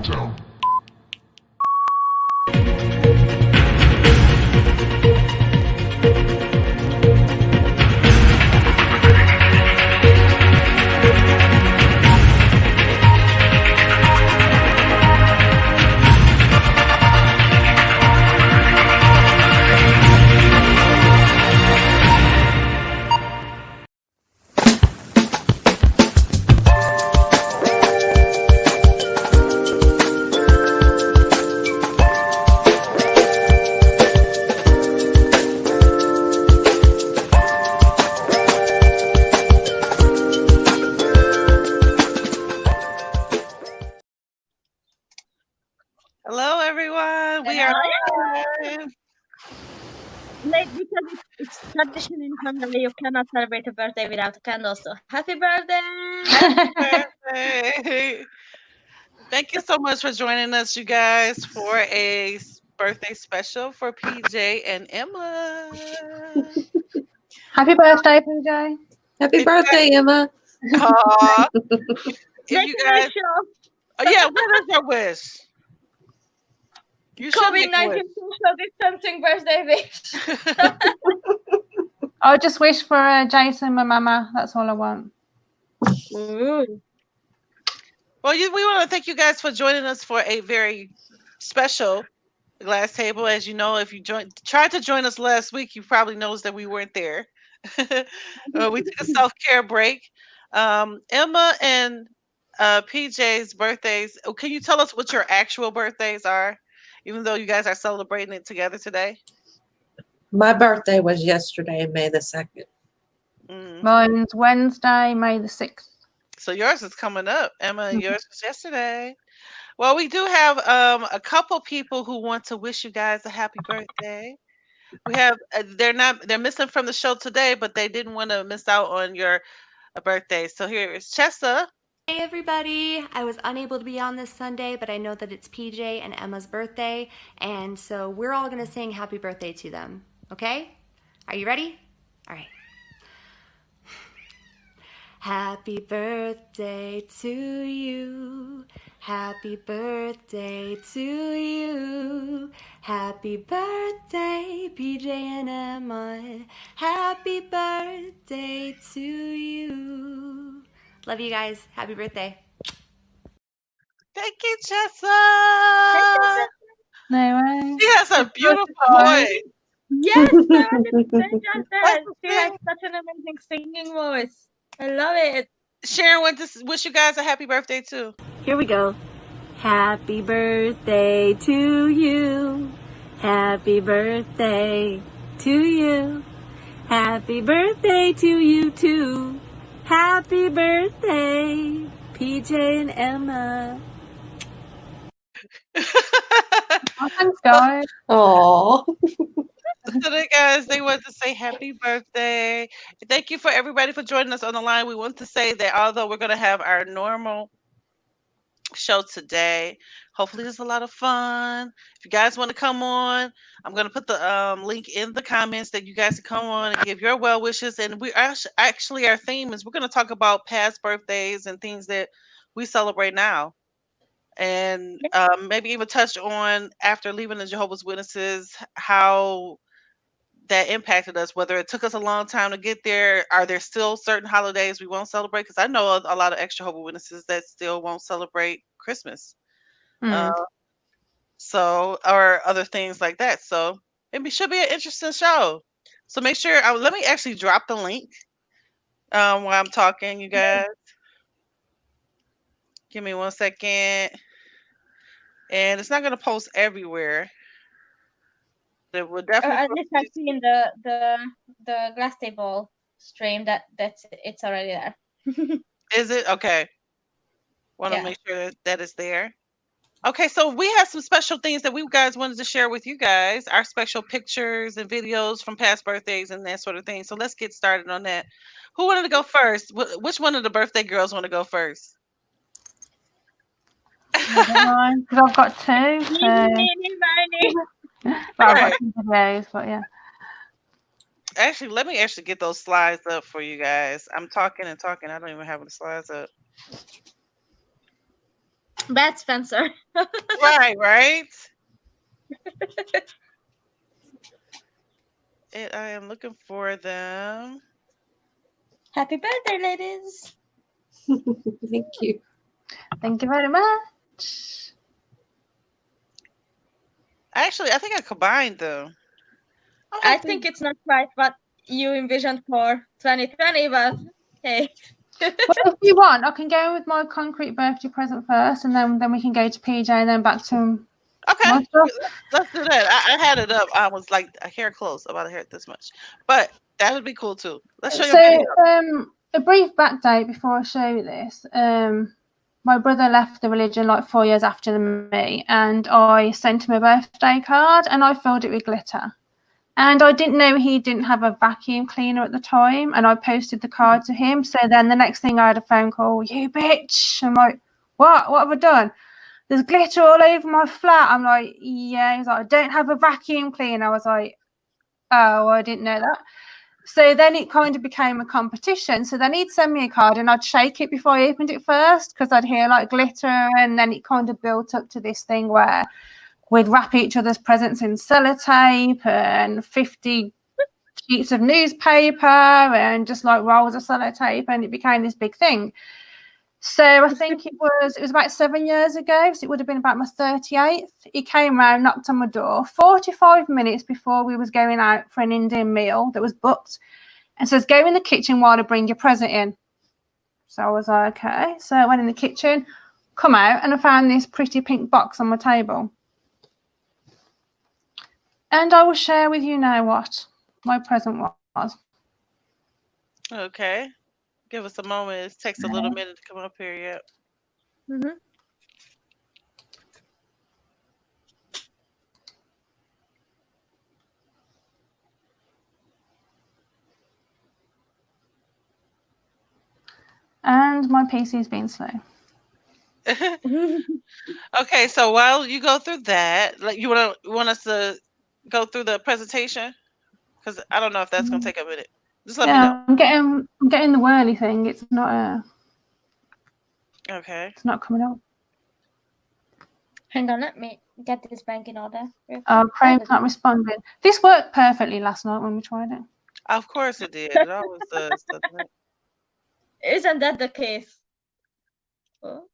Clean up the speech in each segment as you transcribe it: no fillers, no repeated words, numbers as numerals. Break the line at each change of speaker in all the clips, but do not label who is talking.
countdown.
Hello, everyone. We are live.
Like, because it's tradition in Hungary, you cannot celebrate a birthday without a candle. So happy birthday!
Happy birthday. Thank you so much for joining us, you guys, for a birthday special for PJ and Emma.
Happy birthday, PJ.
Happy birthday, Emma.
Aw. If
Make
you
a
guys,
wish, y'all.
oh, yeah, what is your wish? You should make a
COVID-19
wish.
social distancing birthday wish.
I just wish for Jason, my mama. That's all I want.
Ooh.
Well, we want to thank you guys for joining us for a very special glass table. As you know, if you tried to join us last week, you probably noticed that we weren't there. We took a self-care break. Emma and PJ's birthdays. Can you tell us what your actual birthdays are, even though you guys are celebrating it together today?
My birthday was yesterday, May the 2nd.
Mm.
Mine's Wednesday, May the 6th.
So yours is coming up, Emma, and yours was yesterday. Well, we do have a couple people who want to wish you guys a happy birthday. We have they're missing from the show today, but they didn't want to miss out on your birthday. So here is Chessa.
Hey everybody! I was unable to be on this Sunday, but I know that it's PJ and Emma's birthday, and so we're all gonna sing happy birthday to them. Okay? Are you ready? All right. Happy birthday to you. Happy birthday to you. Happy birthday, PJ and Emma. Happy birthday to you. Love you guys. Happy birthday.
Thank you, Chessa.
No way.
She has a beautiful voice.
Yes, 100% does. She has such an amazing singing voice. I love it.
Sharon went to wish you guys a happy birthday too.
Here we go. Happy birthday to you. Happy birthday to you. Happy birthday to you too. Happy birthday, PJ and Emma.
Oh, thanks, guys.
Oh,
So they guys, they want to say happy birthday. Thank you for everybody for joining us on the line. We want to say that although we're going to have our normal show today, hopefully it's a lot of fun. If you guys want to come on, I'm going to put the link in the comments that you guys can come on and give your well wishes. And we actually our theme is we're going to talk about past birthdays and things that we celebrate now. And maybe even touch on after leaving the Jehovah's Witnesses, how that impacted us, whether it took us a long time to get there. Are there still certain holidays we won't celebrate? Because I know a lot of ex Jehovah's Witnesses that still won't celebrate Christmas. So, or other things like that. So it should be an interesting show. So make sure, let me actually drop the link while I'm talking, you guys. Give me 1 second. And it's not going to post everywhere. It will definitely.
At least I've seen the glass table stream it's already there.
Is it? Okay. Want to
Yeah.
make sure that it's there. Okay, so we have some special things that we guys wanted to share with you guys, our special pictures and videos from past birthdays and that sort of thing. So let's get started on that. Who wanted to go first? Which one of the birthday girls want to go first?
Because I've got two. So... well, I've got two videos, but yeah.
Actually, let me actually get those slides up for you guys. I'm talking and talking. I don't even have the slides up.
Bad Spencer.
Right. I am looking for them.
Happy birthday, ladies.
Thank you.
Thank you very much.
Actually, I think I combined them.
I think it's not quite what you envisioned for 2020, but hey.
Well, if you want, I can go with my concrete birthday present first, and then we can go to PJ and then back to
Okay,
my stuff.
let's do that. I had it up. I was like a hair close, about a hair this much, but that would be cool too. Let's show your video.
So, a brief backdate before I show you this. My brother left the religion like 4 years after me, and I sent him a birthday card, and I filled it with glitter. And I didn't know he didn't have a vacuum cleaner at the time, and I posted the card to him. So then the next thing I had a phone call, "You bitch." I'm like, what? What have I done? There's glitter all over my flat. I'm like, yeah. He's like, I don't have a vacuum cleaner. I was like, oh, I didn't know that. So then it kind of became a competition. So then he'd send me a card and I'd shake it before I opened it first because I'd hear like glitter, and then it kind of built up to this thing where we'd wrap each other's presents in sellotape and 50 sheets of newspaper and just like rolls of sellotape, and it became this big thing. So I think it was about 7 years ago, so it would have been about my 38th. He came round, knocked on my door 45 minutes before we was going out for an Indian meal that was booked, and says, "Go in the kitchen while I bring your present in." So I was like, okay. So I went in the kitchen, come out, and I found this pretty pink box on my table. And I will share with you now what my present was.
Okay, give us a moment. It takes a little minute to come up here. Yep.
Mm-hmm.
And my PC's been slow.
Okay, so while you go through that, like you want us to go through the presentation, because I don't know if that's gonna take a minute. Just let me know.
I'm getting the whirly thing. It's not
Okay.
it's not coming up.
Hang on, let me get this bank in order.
Chrome's not responding. This worked perfectly last night when we tried it.
Of course it did. It always does, doesn't it?
Isn't that the case? Oh.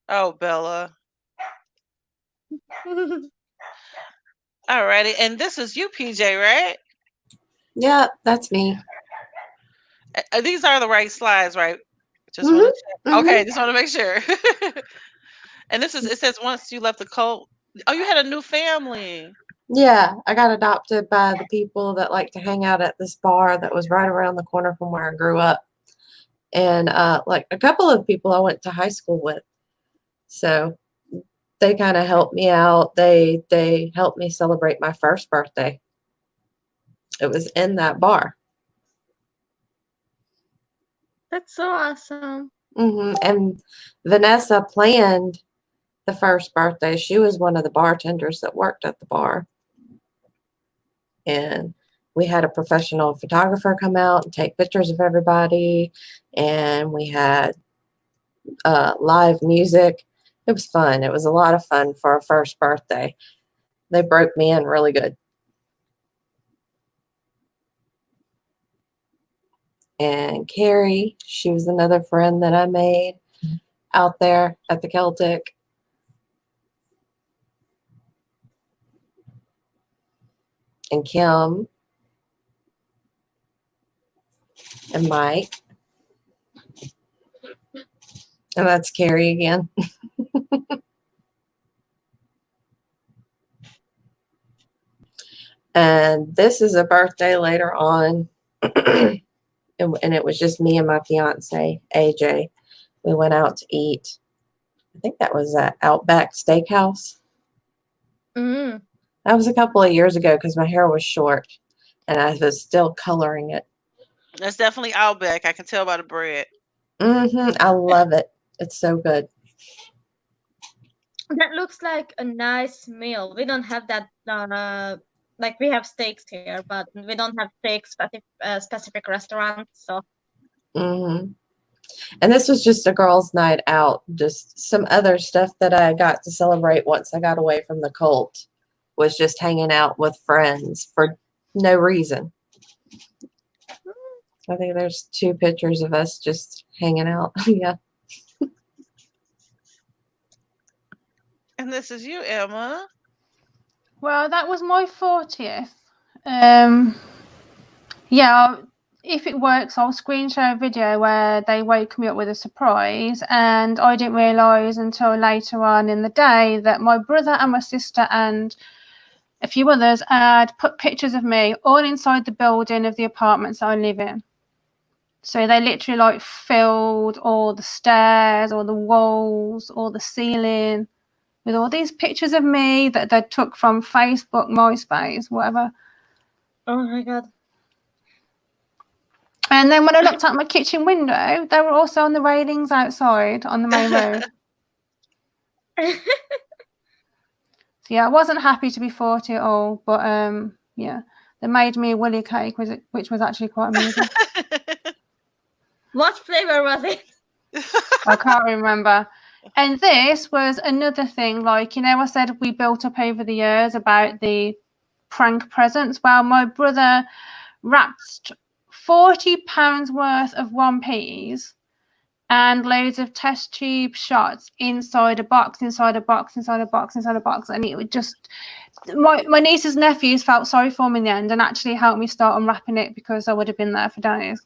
Oh, Bella. Alrighty, and this is you, PJ, right?
Yeah, that's me.
These are the right slides, right? Just want to check. Okay, just want to make sure. And it says once you left the cult. Oh, you had a new family.
Yeah, I got adopted by the people that like to hang out at this bar that was right around the corner from where I grew up. And like a couple of people I went to high school with. So they kind of helped me out. They helped me celebrate my first birthday. It was in that bar.
That's so awesome.
And Vanessa planned the first birthday. She was one of the bartenders that worked at the bar. And we had a professional photographer come out and take pictures of everybody. And we had live music. It was fun. It was a lot of fun for a first birthday. They broke me in really good. And Carrie, she was another friend that I made out there at the Celtic. And Kim and Mike. And that's Carrie again. And this is a birthday later on. And it was just me and my fiance, AJ. We went out to eat. I think that was at Outback Steakhouse.
Mm.
That was a couple of years ago because my hair was short and I was still coloring it.
That's definitely Outback. I can tell by the bread.
I love it. It's so good.
That looks like a nice meal. We don't have that. Like we have steaks here, but we don't have steak specific restaurants. So.
And this was just a girls' night out. Just some other stuff that I got to celebrate once I got away from the cult was just hanging out with friends for no reason. I think there's 2 pictures of us just hanging out. Yeah.
And this is you, Emma.
Well, that was my 40th. Yeah, if it works, I'll screen share a video where they woke me up with a surprise, and I didn't realise until later on in the day that my brother and my sister and a few others had put pictures of me all inside the building of the apartments that I live in. So they literally like filled all the stairs, all the walls, all the ceiling with all these pictures of me that they took from Facebook, MySpace, whatever.
Oh my God.
And then when I looked out my kitchen window, they were also on the railings outside on the main road. So yeah, I wasn't happy to be 40 at all, but yeah, they made me a willy cake, which was actually quite amusing.
What flavor was it?
I can't remember. And this was another thing, like, you know, I said we built up over the years about the prank presents. Well, my brother wrapped £40 worth of 1Ps and loads of test tube shots inside a box, and it would just, my nieces and nephews felt sorry for me in the end and actually helped me start unwrapping it because I would have been there for days.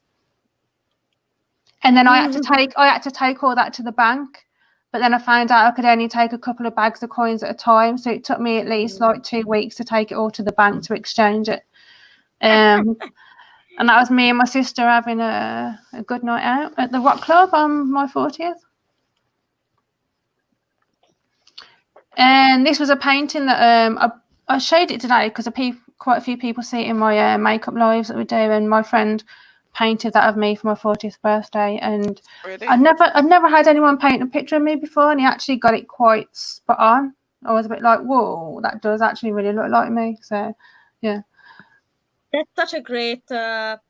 And then I had to take all that to the bank, but then I found out I could only take a couple of bags of coins at a time, so it took me at least like 2 weeks to take it all to the bank to exchange it. And that was me and my sister having a good night out at the rock club on my 40th. And this was a painting that I showed it today because quite a few people see it in my makeup lives that we do, and my friend painted that of me for my 40th birthday. And
Really?
I'd never had anyone paint a picture of me before, and he actually got it quite spot on. I was a bit like, whoa, that does actually really look like me. So yeah.
That's such a great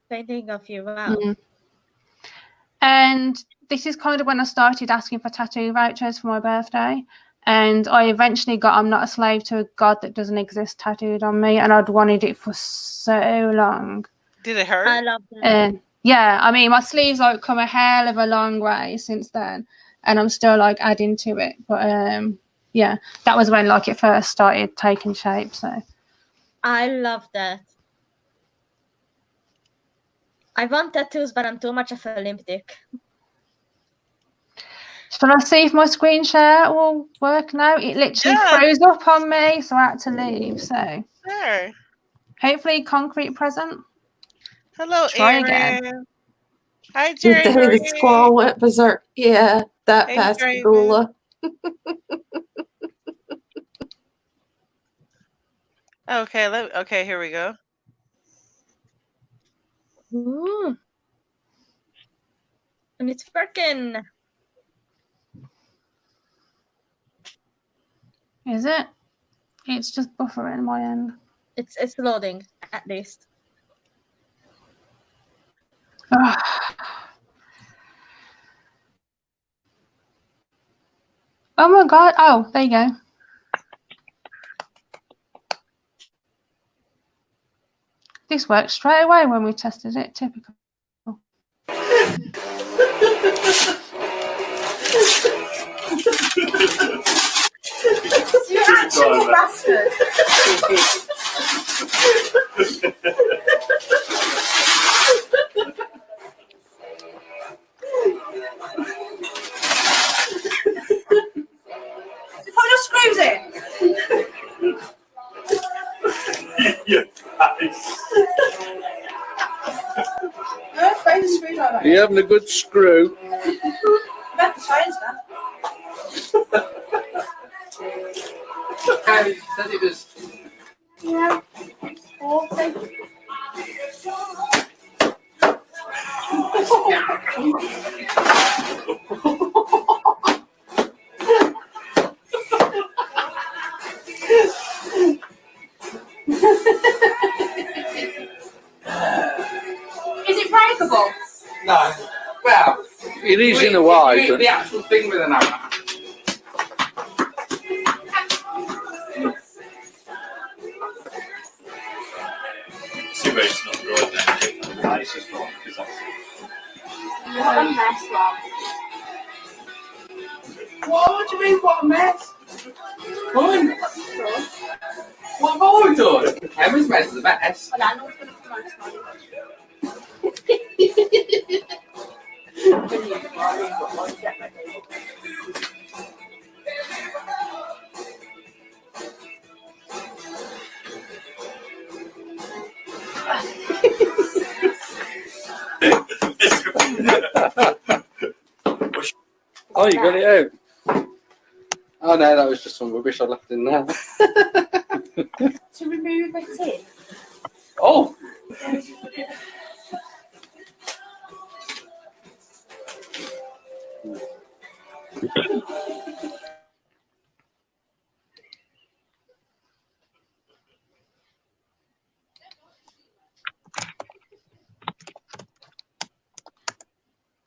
painting of you. Wow.
And this is kind of when I started asking for tattoo vouchers for my birthday. And I eventually got I'm Not a Slave to a God That Doesn't Exist tattooed on me. And I'd wanted it for so long.
Did it hurt?
I love that.
Yeah, I mean, my sleeves like come a hell of a long way since then. And I'm still like adding to it. But yeah, that was when like it first started taking shape. So
I love that. I want tattoos, but I'm too much of a limp dick.
shall I see if my screen share will work now? It literally froze up on me, so I had to leave. So
Sure.
hopefully concrete present.
Hello,
Try
Aaron.
again.
Hi,
The
Jerry.
day the squall went berserk. Yeah, that
Hey,
pascagoula.
Okay, okay, here we go.
Ooh. And it's working.
Is it? It's just buffering my end.
It's loading, at least.
Oh my God. Oh, there you go. This worked straight away when we tested it. Typical.
You actual bastard. Put your screws in.
Your face. Are you having a good screw?
Beth change that.
Said it was.
Yeah. 40. Is it breakable?
No. Well, you It is in a way, but
the actual thing with an hammer.
See where it's not good then. That is just wrong because that's.
What a mess, Rob.
What do you mean, what a mess? Fine. What have I done? Emma's mess is a mess.
Well, I know it's going to come out smelly.
oh, you got it out. Oh no, that was just some rubbish I left in there.
To remove the tin.
Oh.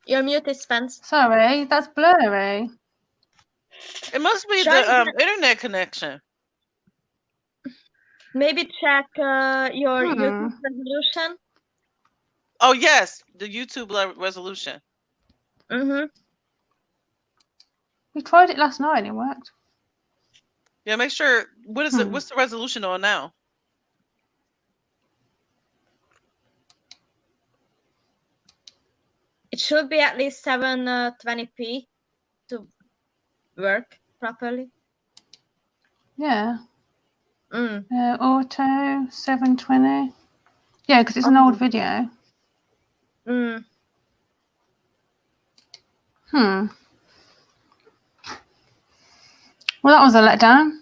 You're muted, Spence.
Sorry, that's blurry.
It must be
Try
the internet connection.
Maybe check your YouTube resolution.
Oh yes, the YouTube resolution.
Mm-hmm.
We tried it last night and it worked.
Yeah, make sure. What is it? What's the resolution on now?
It should be at least 720p to work properly.
Yeah.
Mm.
Auto 720. Yeah, because it's an old video.
Mm.
Well, that was a letdown.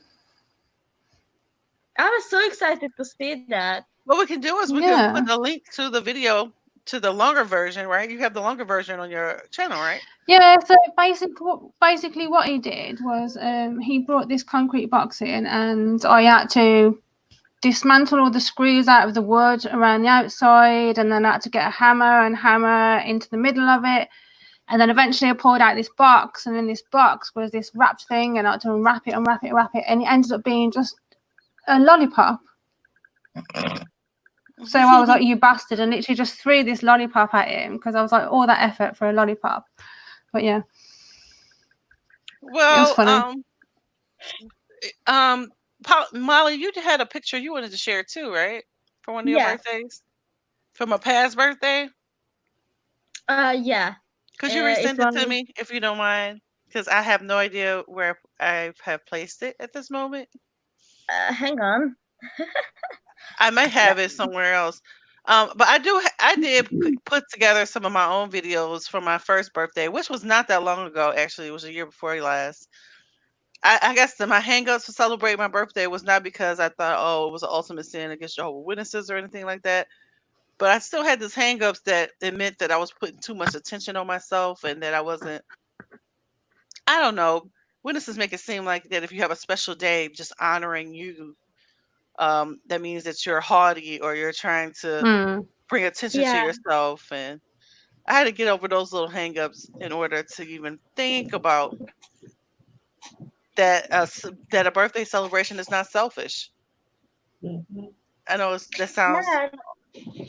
I was so excited to see that.
What we can do is we can put a link to the video to the longer version, right? You have the longer version on your channel, right?
Yeah, so basically what he did was he brought this concrete box in and I had to dismantle all the screws out of the wood around the outside, and then I had to get a hammer and hammer into the middle of it. And then eventually I pulled out this box, and in this box was this wrapped thing, and I had to unwrap it, and it ended up being just a lollipop. So I was like, you bastard, and literally just threw this lollipop at him because I was like, all that effort for a lollipop. But yeah.
Well,
it was funny.
Molly, you had a picture you wanted to share too, right? For one of your birthdays? From a past birthday?
Yeah.
Could you resend it to me if you don't mind? Because I have no idea where I have placed it at this moment.
Hang on.
I might have it somewhere else. But I did put together some of my own videos for my first birthday, which was not that long ago. Actually, it was a year before last. I guess my hangups to celebrate my birthday was not because I thought, oh, it was an ultimate sin against Jehovah Witnesses or anything like that. But I still had this hangups that it meant that I was putting too much attention on myself and that I wasn't, I don't know. Witnesses make it seem like that if you have a special day just honoring you, that means that you're haughty or you're trying to bring attention to yourself. And I had to get over those little hangups in order to even think about that a birthday celebration is not selfish. I know that sounds.
Yeah,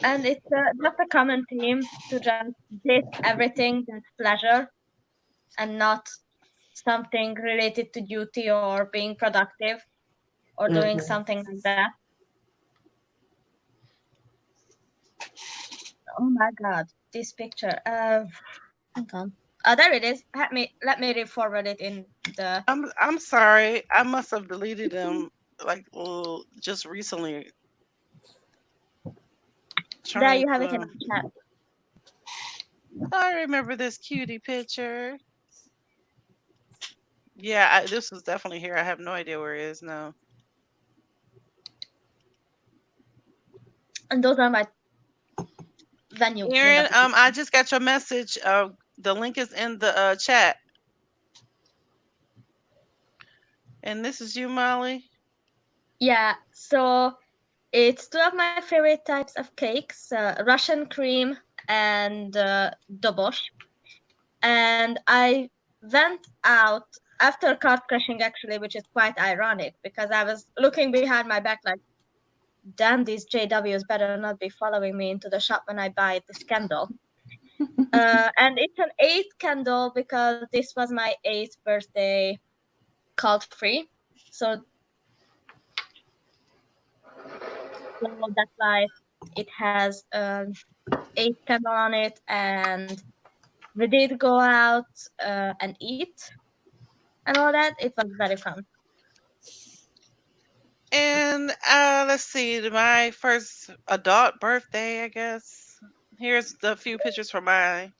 and it's just a common theme to just take everything that's pleasure and not something related to duty or being productive or doing something like that. Oh my God, this picture. Hang on. There it is. Let me re-forward it in the.
I'm sorry. I must have deleted them like just recently.
There you have it in the chat.
I remember this cutie picture. Yeah, this was definitely here. I have no idea where it is now.
And those are my venue.
Aaron, I just got your message. The link is in the chat. And this is you, Molly?
Yeah, so it's two of my favorite types of cakes, Russian cream and dobosh. And I went out after card crushing, actually, which is quite ironic because I was looking behind my back like, damn, these JWs better not be following me into the shop when I buy this candle. And it's an 8th candle because this was my 8th birthday cult free. So that's why it has 8 candle on it. And we did go out and eat and all that. It was very fun.
And let's see, my first adult birthday, I guess. Here's the few pictures from mine.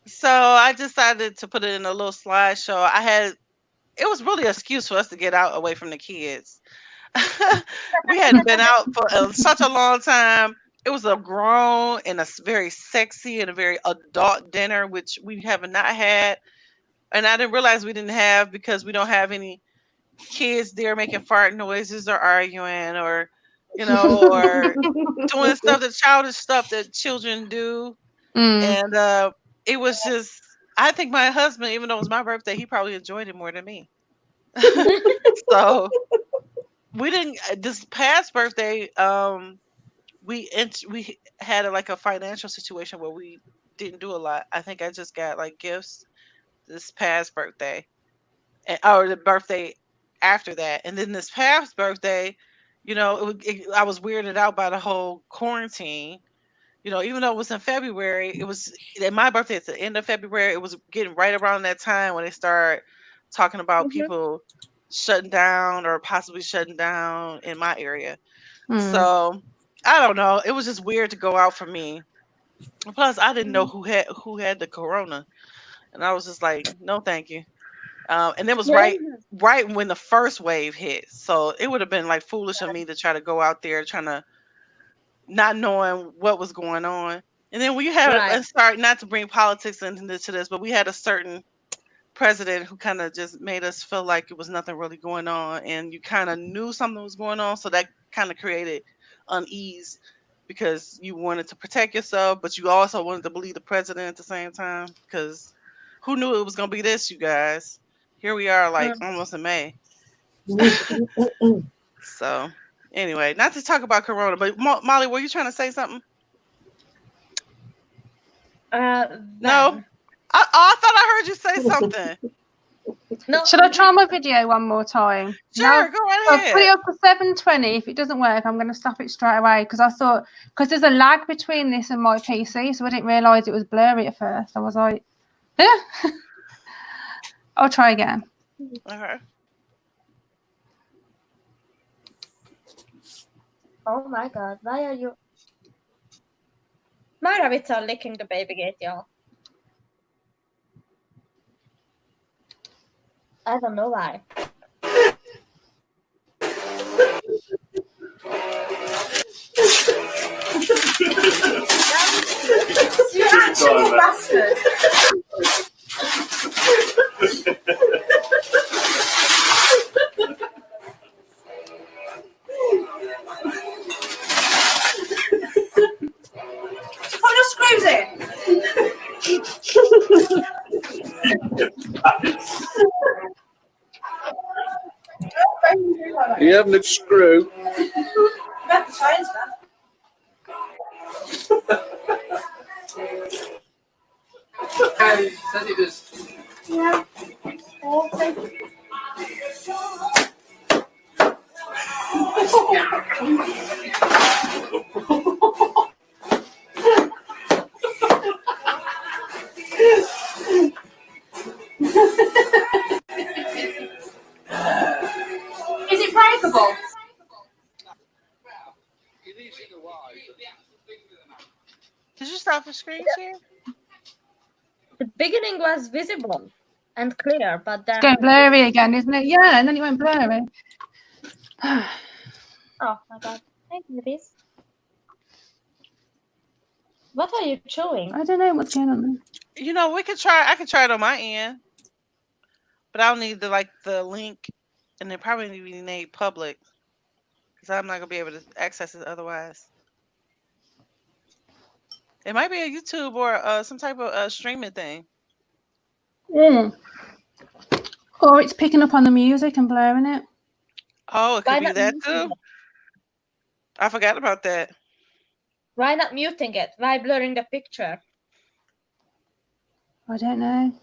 So I decided to put it in a little slideshow. It was really an excuse for us to get out away from the kids. We hadn't been out for such a long time. It was a grown and very sexy and a very adult dinner, which we have not had. And I didn't realize we didn't have because we don't have any kids there making fart noises or arguing or, or doing childish stuff that children do. And it was just, I think my husband, even though it was my birthday, he probably enjoyed it more than me. So we didn't, this past birthday, we had a financial situation where we didn't do a lot. I think I just got like gifts this past birthday or the birthday after that. And then this past birthday, I was weirded out by the whole quarantine. Even though it was in February, it was my birthday at the end of February. It was getting right around that time when they started talking about people shutting down or possibly shutting down in my area. So I don't know. It was just weird to go out for me. Plus, I didn't know who had the corona, and I was just like, no, thank you. And it was right when the first wave hit. So it would have been like foolish of me to try to go out there trying to not knowing what was going on. And then we had and sorry, not to bring politics into this, but we had a certain president who kind of just made us feel like it was nothing really going on, and you kind of knew something was going on, so that kind of created unease because you wanted to protect yourself, but you also wanted to believe the president at the same time because who knew it was going to be this, you guys? Here we are, like almost in May. So anyway, not to talk about corona, but Molly, were you trying to say something? No. I thought I heard you say something.
No. Should I try my video one more time?
Sure, go ahead.
I'll put it up for 720. If it doesn't work, I'm going to stop it straight away because I thought, because there's a lag between this and my PC, so I didn't realise it was blurry at first. I was like, I'll try again.
Okay.
Oh my God, why are you? My rabbits are licking the baby gate, y'all. I don't know why.
You actual bastard. Put your screws in.
You haven't a screw.
You have to change that.
Said it was.
Yeah. Is it breakable?
Did you stop the screen share?
The beginning was visible, and clear, but then
It's going blurry again, isn't it? Yeah, and then it went blurry.
oh my god. Thank you, babies. What are you chewing?
I don't know what's going on there.
You know, I can try it on my end, but I'll need the link, and it probably need to be made public because I'm not gonna be able to access it otherwise. It might be a YouTube or some type of streaming thing.
Or it's picking up on the music and blurring it.
Oh, it
Why
could be
not
that
muting
too. I forgot about that.
Why not muting it? Why blurring the picture?
I don't know.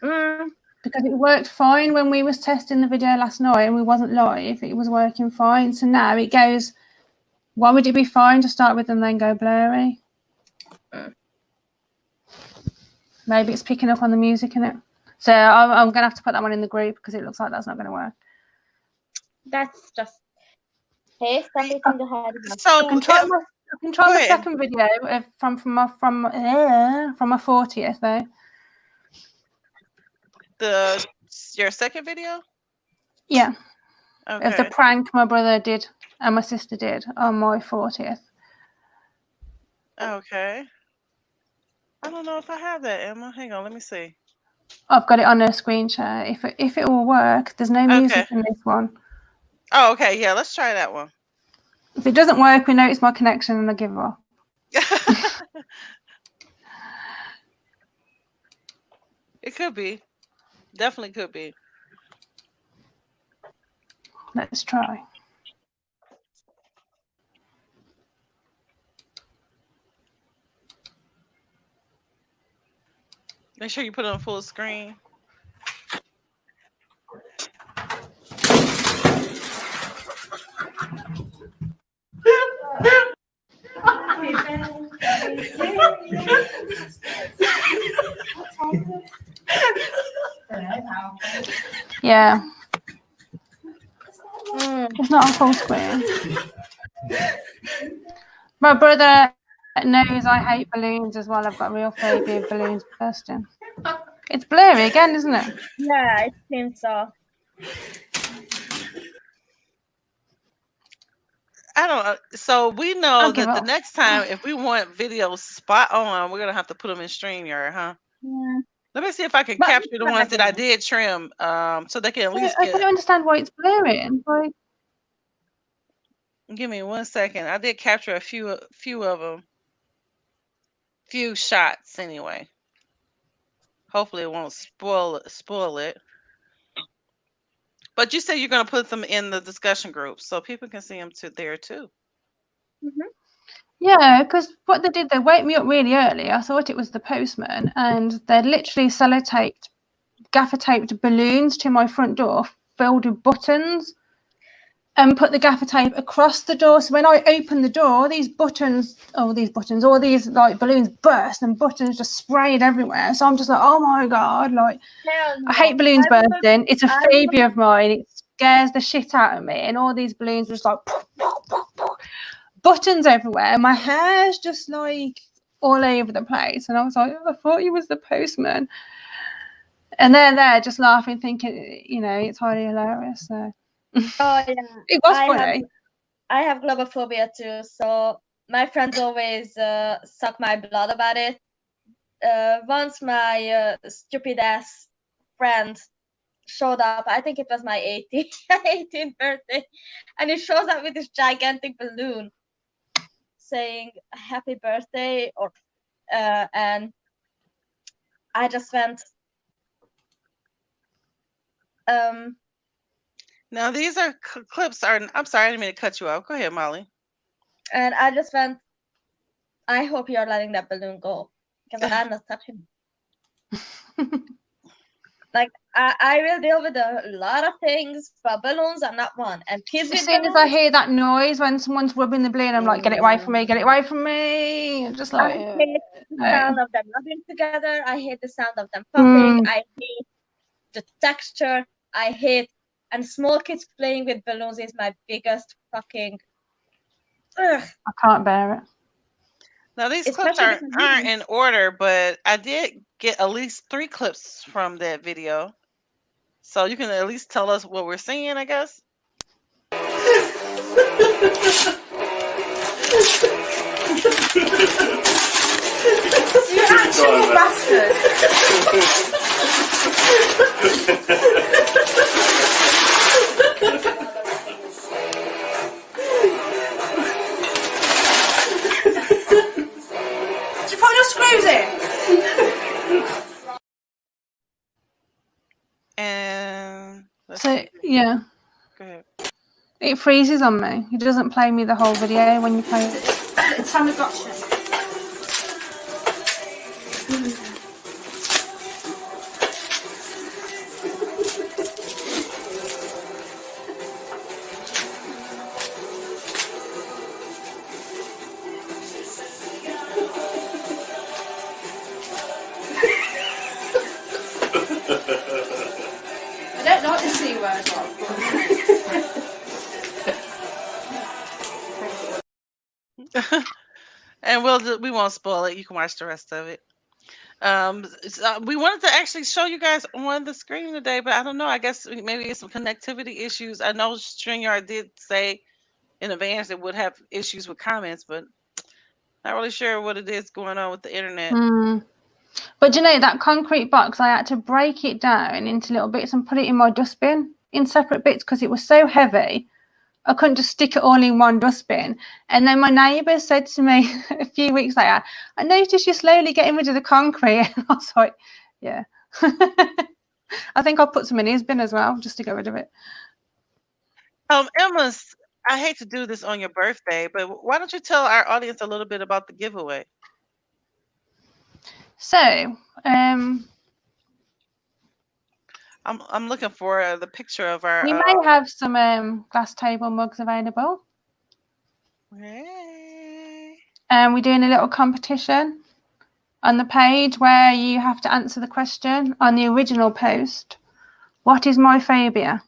Mm.
Because it worked fine when we was testing the video last night and we wasn't live. It was working fine. So now it goes, why would it be fine to start with and then go blurry? Maybe it's picking up on the music in it. So I'm going to have to put that one in the group because it looks like that's not going to work.
That's just... Hey, stop eating the head.
So
I can try
go
the
ahead.
second video from my 40th though.
Your second video?
Yeah. Of the
Okay.
prank my brother did and my sister did on my 40th.
Okay. I don't know if I have that, Emma. Hang on, let me see.
I've got it on a screen share. If it will work, there's no music in this one.
Oh, okay. Yeah, let's try that one.
If it doesn't work, we know it's my connection and I give up.
It could be. Definitely could be.
Let's try.
Make sure you put it on full screen.
Yeah. It's not on full screen. My brother knows I hate balloons as well. I've got a real phobia of balloons bursting. It's blurry again, isn't it?
Yeah, it seems so.
I don't know. So we know
I'll give
that the
up.
next time, if we want videos spot on, we're gonna have to put them in StreamYard, huh?
Yeah.
Let me see if I can
But
capture the ones that I did trim, so they can at least
I
get.
don't understand why it's blurry. Like,
Give me 1 second. I did capture a few of them, few shots anyway. Hopefully, it won't spoil it. But you said you're gonna put them in the discussion group so people can see them there too.
yeah, because what they did, they woke me up really early. I thought it was the postman, and they literally gaffer taped balloons to my front door filled with buttons and put the gaffer tape across the door. So when I opened the door, all these balloons burst and buttons just sprayed everywhere. So I'm just like, oh my God, like, I hate balloons bursting. It's a phobia of mine. It scares the shit out of me. And all these balloons were just like buttons everywhere. My hair's just like all over the place. And I was like, I thought you was the postman. And they're there just laughing, thinking, it's highly hilarious. So
Oh yeah.
it was funny.
I have globophobia too, so my friends always suck my blood about it. Once my stupid ass friend showed up, I think it was my 18th birthday, and he shows up with this gigantic balloon saying happy birthday, and I just went
Now these are clips. I'm sorry, I didn't mean to cut you off. Go ahead, Molly.
And I just went, I hope you're letting that balloon go, because I'm not touching it. Like, I will deal with a lot of things, but balloons are not one. And kids with
As soon
balloons,
as I hear that noise when someone's rubbing the balloon, I'm like, get it away from me, get it away from me. I'm just like,
I hate the sound of them rubbing together. I hate the sound of them popping. I hate the texture. I hate, and small kids playing with balloons is my biggest fucking. Ugh.
I can't bear it.
Now these clips
Especially because
aren't in order, but I did get at least 3 clips from that video. So you can at least tell us what we're seeing, I guess.
You actual bastard. Did you put your screws in?
And let's
So
see.
yeah,
Go ahead.
it freezes on me. It doesn't play me the whole video when you play it.
It's Tamagotchi. I don't like the C word.
And we won't spoil it. You can watch the rest of it. We wanted to actually show you guys on the screen today, but I don't know. I guess maybe it's some connectivity issues. I know StreamYard did say in advance it would have issues with comments, but not really sure what it is going on with the internet.
But you know, that concrete box, I had to break it down into little bits and put it in my dustbin in separate bits because it was so heavy. I couldn't just stick it all in one dustbin. And then my neighbour said to me a few weeks later, I noticed you're slowly getting rid of the concrete. And I was like, yeah. I think I'll put some in his bin as well, just to get rid of it.
Emma, I hate to do this on your birthday, but why don't you tell our audience a little bit about the giveaway?
So,
I'm looking for the picture of our.
we may have some glass table mugs available.
Yay.
And we're doing a little competition on the page where you have to answer the question on the original post. What is my phobia?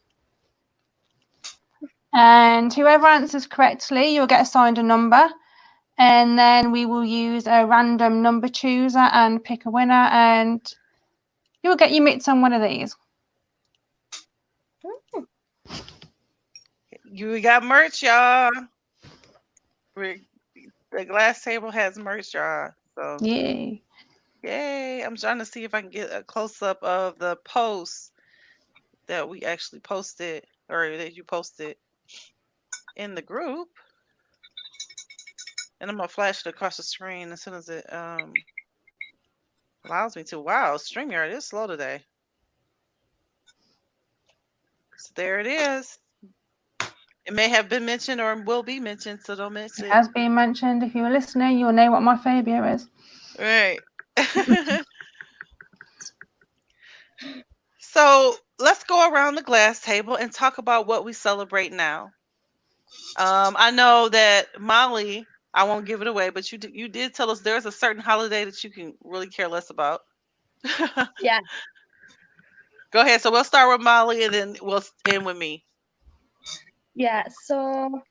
And whoever answers correctly, you'll get assigned a number. And then we will use a random number chooser and pick a winner. And you'll get your mitts on one of these.
You got merch, y'all. The glass table has merch, y'all. So
Yay.
Yay. I'm trying to see if I can get a close-up of the post that we actually posted, or that you posted in the group. And I'm going to flash it across the screen as soon as it allows me to. Wow, StreamYard is slow today. So there it is. It may have been mentioned or will be mentioned, so don't miss it.
It has been mentioned. If you were listening, you'll know what my phobia is.
Right. So let's go around the glass table and talk about what we celebrate now. I know that Molly, I won't give it away, but you did tell us there's a certain holiday that you can really care less about.
Yeah.
Go ahead. So we'll start with Molly and then we'll end with me.
Yeah, so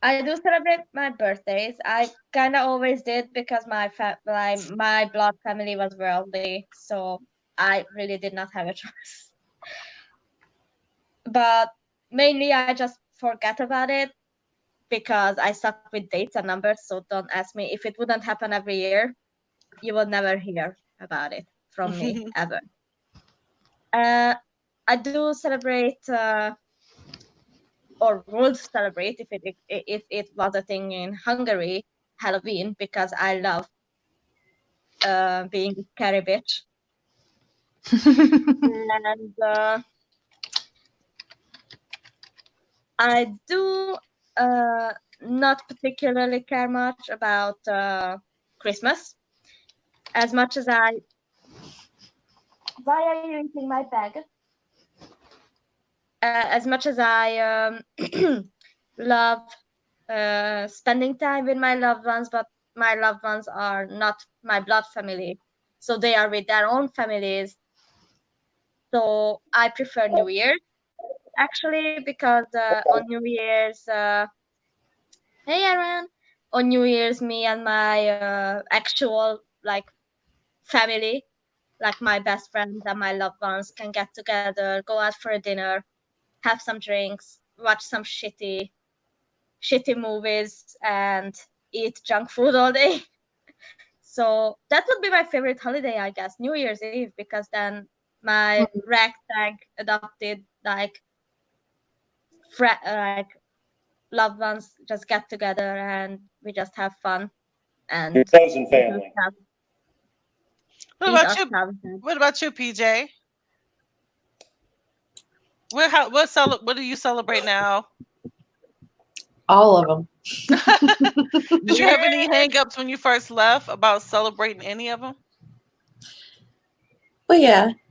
I do celebrate my birthdays. I kind of always did because my blood family was worldly, so I really did not have a choice. But mainly I just forget about it because I suck with dates and numbers, so don't ask me. If it wouldn't happen every year, you will never hear about it from me, ever. I do celebrate... or would celebrate if it was a thing in Hungary, Halloween, because I love being a scary bitch. And I do not particularly care much about Christmas, as much as I... Why are you eating my bag? As much as I love spending time with my loved ones, but my loved ones are not my blood family, so they are with their own families. So I prefer New Year's, actually, because on New Year's, hey Aaron, on New Year's, me and my actual like family, like my best friends and my loved ones, can get together, go out for a dinner, have some drinks, watch some shitty movies, and eat junk food all day. So that would be my favorite holiday, I guess, New Year's Eve, because then my ragtag adopted like like loved ones just get together and we just have fun and
Your chosen family.
What about you? What about you, PJ? What do you celebrate now?
All of them.
Did you have any hang-ups when you first left about celebrating any of them?
Well,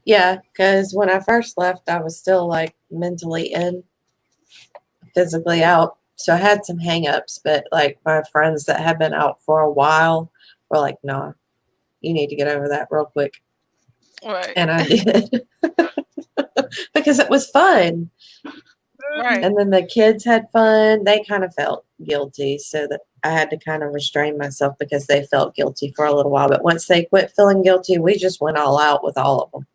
yeah, because when I first left, I was still like mentally in, physically out. So I had some hang-ups, but like my friends that had been out for a while were like, "No, you need to get over that real quick."
Right.
And I did. Because it was fun.
Right.
And then the kids had fun. They kind of felt guilty, so that I had to kind of restrain myself because they felt guilty for a little while. But once they quit feeling guilty, we just went all out with all of them.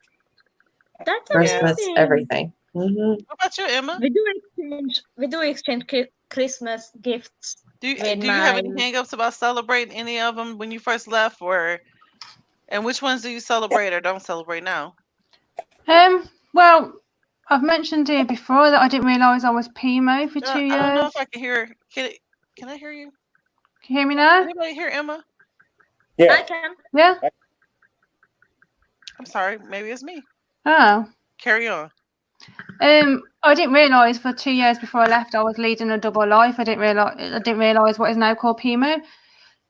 That's
Christmas,
amazing.
everything. Mm-hmm.
What about you, Emma?
We do exchange Christmas gifts.
Do you have any hang-ups about celebrating any of them when you first left, and which ones do you celebrate or don't celebrate now?
Well, I've mentioned here before that I didn't realise I was PMO for 2 years.
I don't know if I can hear. Can I hear you?
Can you hear me now?
Can anybody hear Emma?
Yeah.
I can.
Yeah.
I'm sorry. Maybe it's me.
Oh.
Carry on.
I didn't realise for 2 years before I left I was leading a double life. I didn't realise what is now called PMO.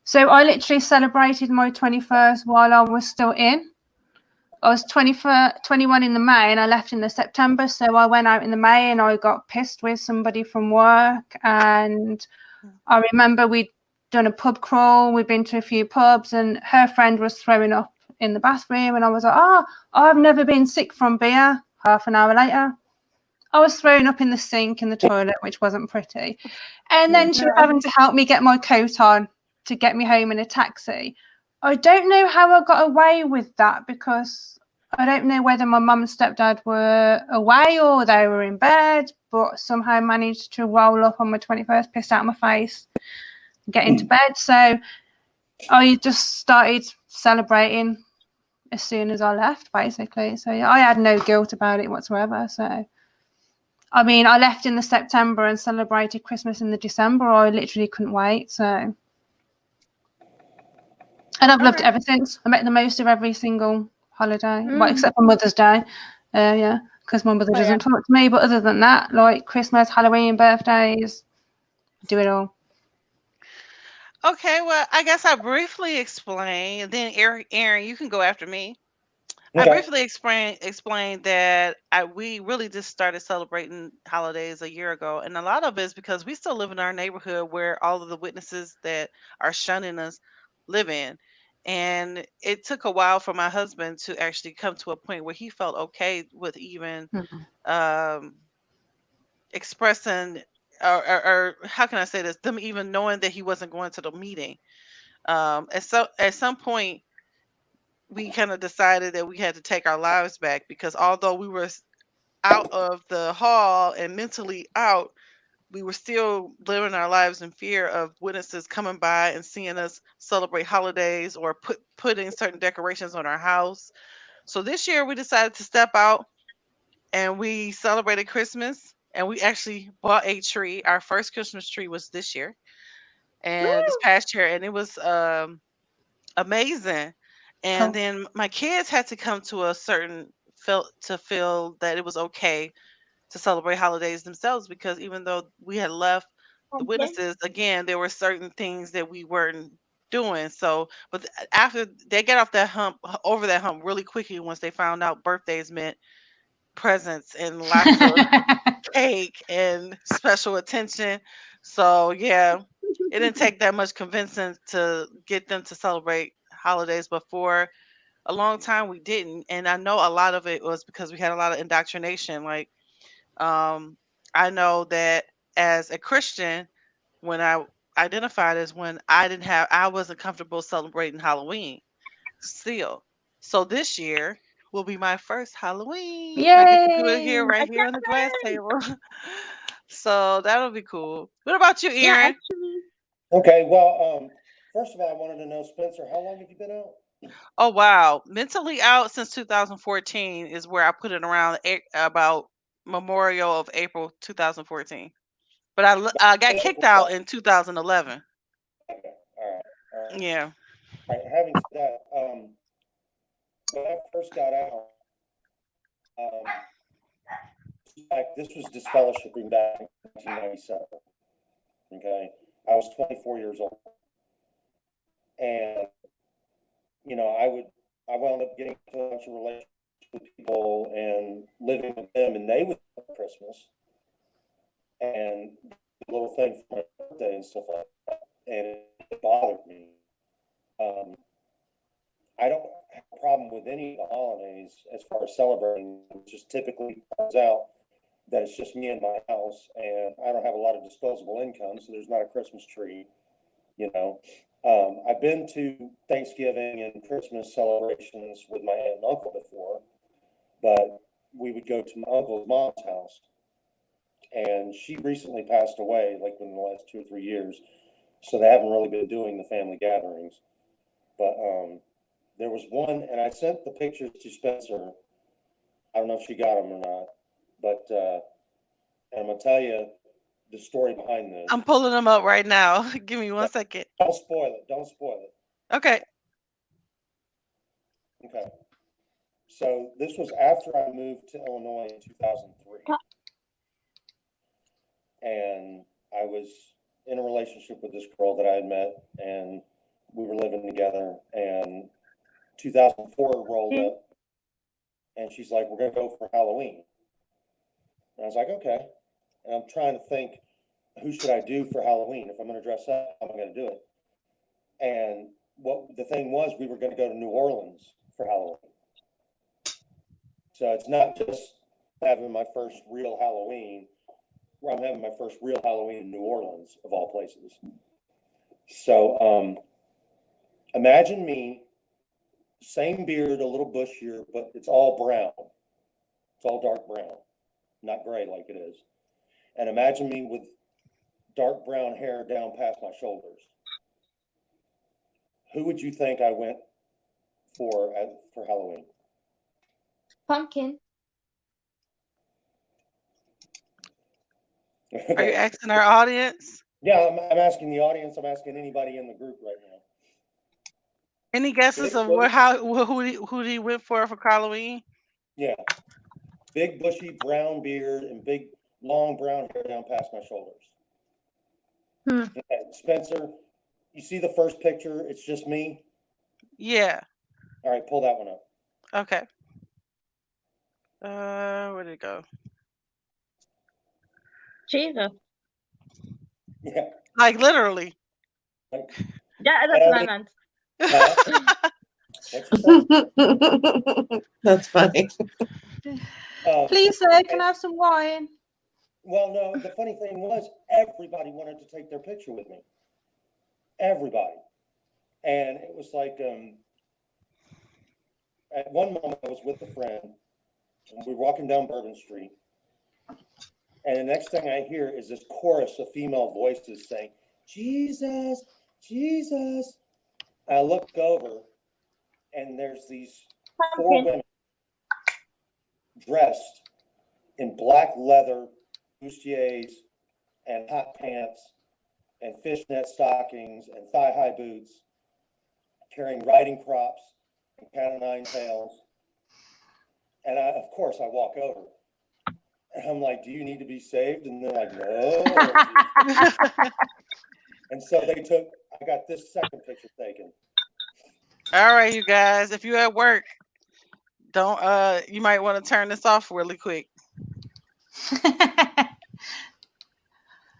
So I literally celebrated my 21st while I was still in. I was 21 in the May and I left in the September. So I went out in the May and I got pissed with somebody from work. And I remember we'd done a pub crawl. We'd been to a few pubs and her friend was throwing up in the bathroom. And I was like, I've never been sick from beer. Half an hour later, I was throwing up in the sink in the toilet, which wasn't pretty. And then she was having to help me get my coat on to get me home in a taxi. I don't know how I got away with that because I don't know whether my mum and stepdad were away or they were in bed, but somehow managed to roll up on my 21st, pissed out of my face, get into bed. So I just started celebrating as soon as I left, basically. So yeah, I had no guilt about it whatsoever. So, I mean, I left in the September and celebrated Christmas in the December. I literally couldn't wait. So. And I've loved it ever since. I met the most of every single holiday, well, except for Mother's Day. Yeah, because my mother doesn't talk to me. But other than that, like Christmas, Halloween, birthdays, do it all.
Okay, well, I guess I briefly explained. Then Aaron, you can go after me.
Okay.
I briefly explained that we really just started celebrating holidays a year ago, and a lot of it is because we still live in our neighborhood where all of the witnesses that are shunning us live in. And it took a while for my husband to actually come to a point where he felt okay with even expressing or how can I say this, them even knowing that he wasn't going to the meeting. And so at some point we kind of decided that we had to take our lives back because although we were out of the hall and mentally out, we were still living our lives in fear of witnesses coming by and seeing us celebrate holidays or putting certain decorations on our house. So this year we decided to step out and we celebrated Christmas and we actually bought a tree. Our first Christmas tree was this year and this past year, and it was amazing. And then my kids had to come to a certain feel that it was okay to celebrate holidays themselves because even though we had left the witnesses, again, there were certain things that we weren't doing. So, but after they get off that hump, over that hump really quickly once they found out birthdays meant presents and lots of cake and special attention. So, yeah, it didn't take that much convincing to get them to celebrate holidays, but for a long time we didn't. And I know a lot of it was because we had a lot of indoctrination. I know that as a Christian, when I identified as when I wasn't comfortable celebrating Halloween still. So this year will be my first Halloween. I get to do it here,
Yay!
right here on the glass table. So that'll be cool. What about you,
Yeah,
Aaron?
actually,
Okay, well, first of all, I wanted to know, Spencer, how long have you been out?
Oh wow, mentally out since 2014 is where I put it around about Memorial of April 2014. But I got kicked out in 2011.
Okay, all right.
Yeah.
All right, having said that, when I first got out, this was disfellowshipping back in 1997. Okay, I was 24 years old, and I wound up getting into a bunch of relationships with people and living with them, and they would have Christmas and a little thing for my birthday and stuff like that, and it bothered me. I don't have a problem with any of the holidays as far as celebrating. It just typically comes out that it's just me in my house, and I don't have a lot of disposable income, so there's not a Christmas tree, you know. I've been to Thanksgiving and Christmas celebrations with my aunt and uncle before, but we would go to my uncle's mom's house, and she recently passed away, like in the last 2 or 3 years, so they haven't really been doing the family gatherings. But there was one, and I sent the pictures to Spencer. I don't know if she got them or not, but and I'm gonna tell you the story behind this.
I'm pulling them up right now. Give me 1 second.
Don't spoil it. Don't spoil it.
Okay.
Okay. So this was after I moved to Illinois in 2003. And I was in a relationship with this girl that I had met, and we were living together, and 2004 rolled up, and she's like, we're going to go for Halloween. And I was like, okay. And I'm trying to think, who should I do for Halloween? If I'm going to dress up, how am I going to do it? And what the thing was, we were going to go to New Orleans for Halloween. So it's not just having my first real Halloween. I'm having my first real Halloween in New Orleans, of all places. So imagine me, same beard, a little bushier, but it's all brown. It's all dark brown, not gray like it is. And imagine me with dark brown hair down past my shoulders. Who would you think I went for Halloween?
pumpkin.
Are you asking our audience?
Yeah, I'm asking the audience. I'm asking anybody in the group right now.
Any guesses of who he went for Halloween?
Yeah, big bushy brown beard and big long brown hair down past my shoulders. Spencer, you see the first picture? It's just me.
Yeah.
All right, pull that one up.
Okay. Where'd it go?
Jesus.
Yeah.
Like literally.
Like,
Yeah, that's what I meant.
That's funny.
Please, sir, can I have some wine?
Well, no, the funny thing was everybody wanted to take their picture with me. Everybody. And it was like, at one moment I was with a friend, and we were walking down Bourbon Street. And the next thing I hear is this chorus of female voices saying, Jesus, Jesus. I looked over, and there's these 4 women dressed in black leather bustiers and hot pants and fishnet stockings and thigh-high boots, carrying riding crops and cat o' nine tails. And of course, I walk over. And I'm like, do you need to be saved? And they're like, no. And so I got this second picture taken.
All right, you guys, if you're at work, don't you might want to turn this off really quick.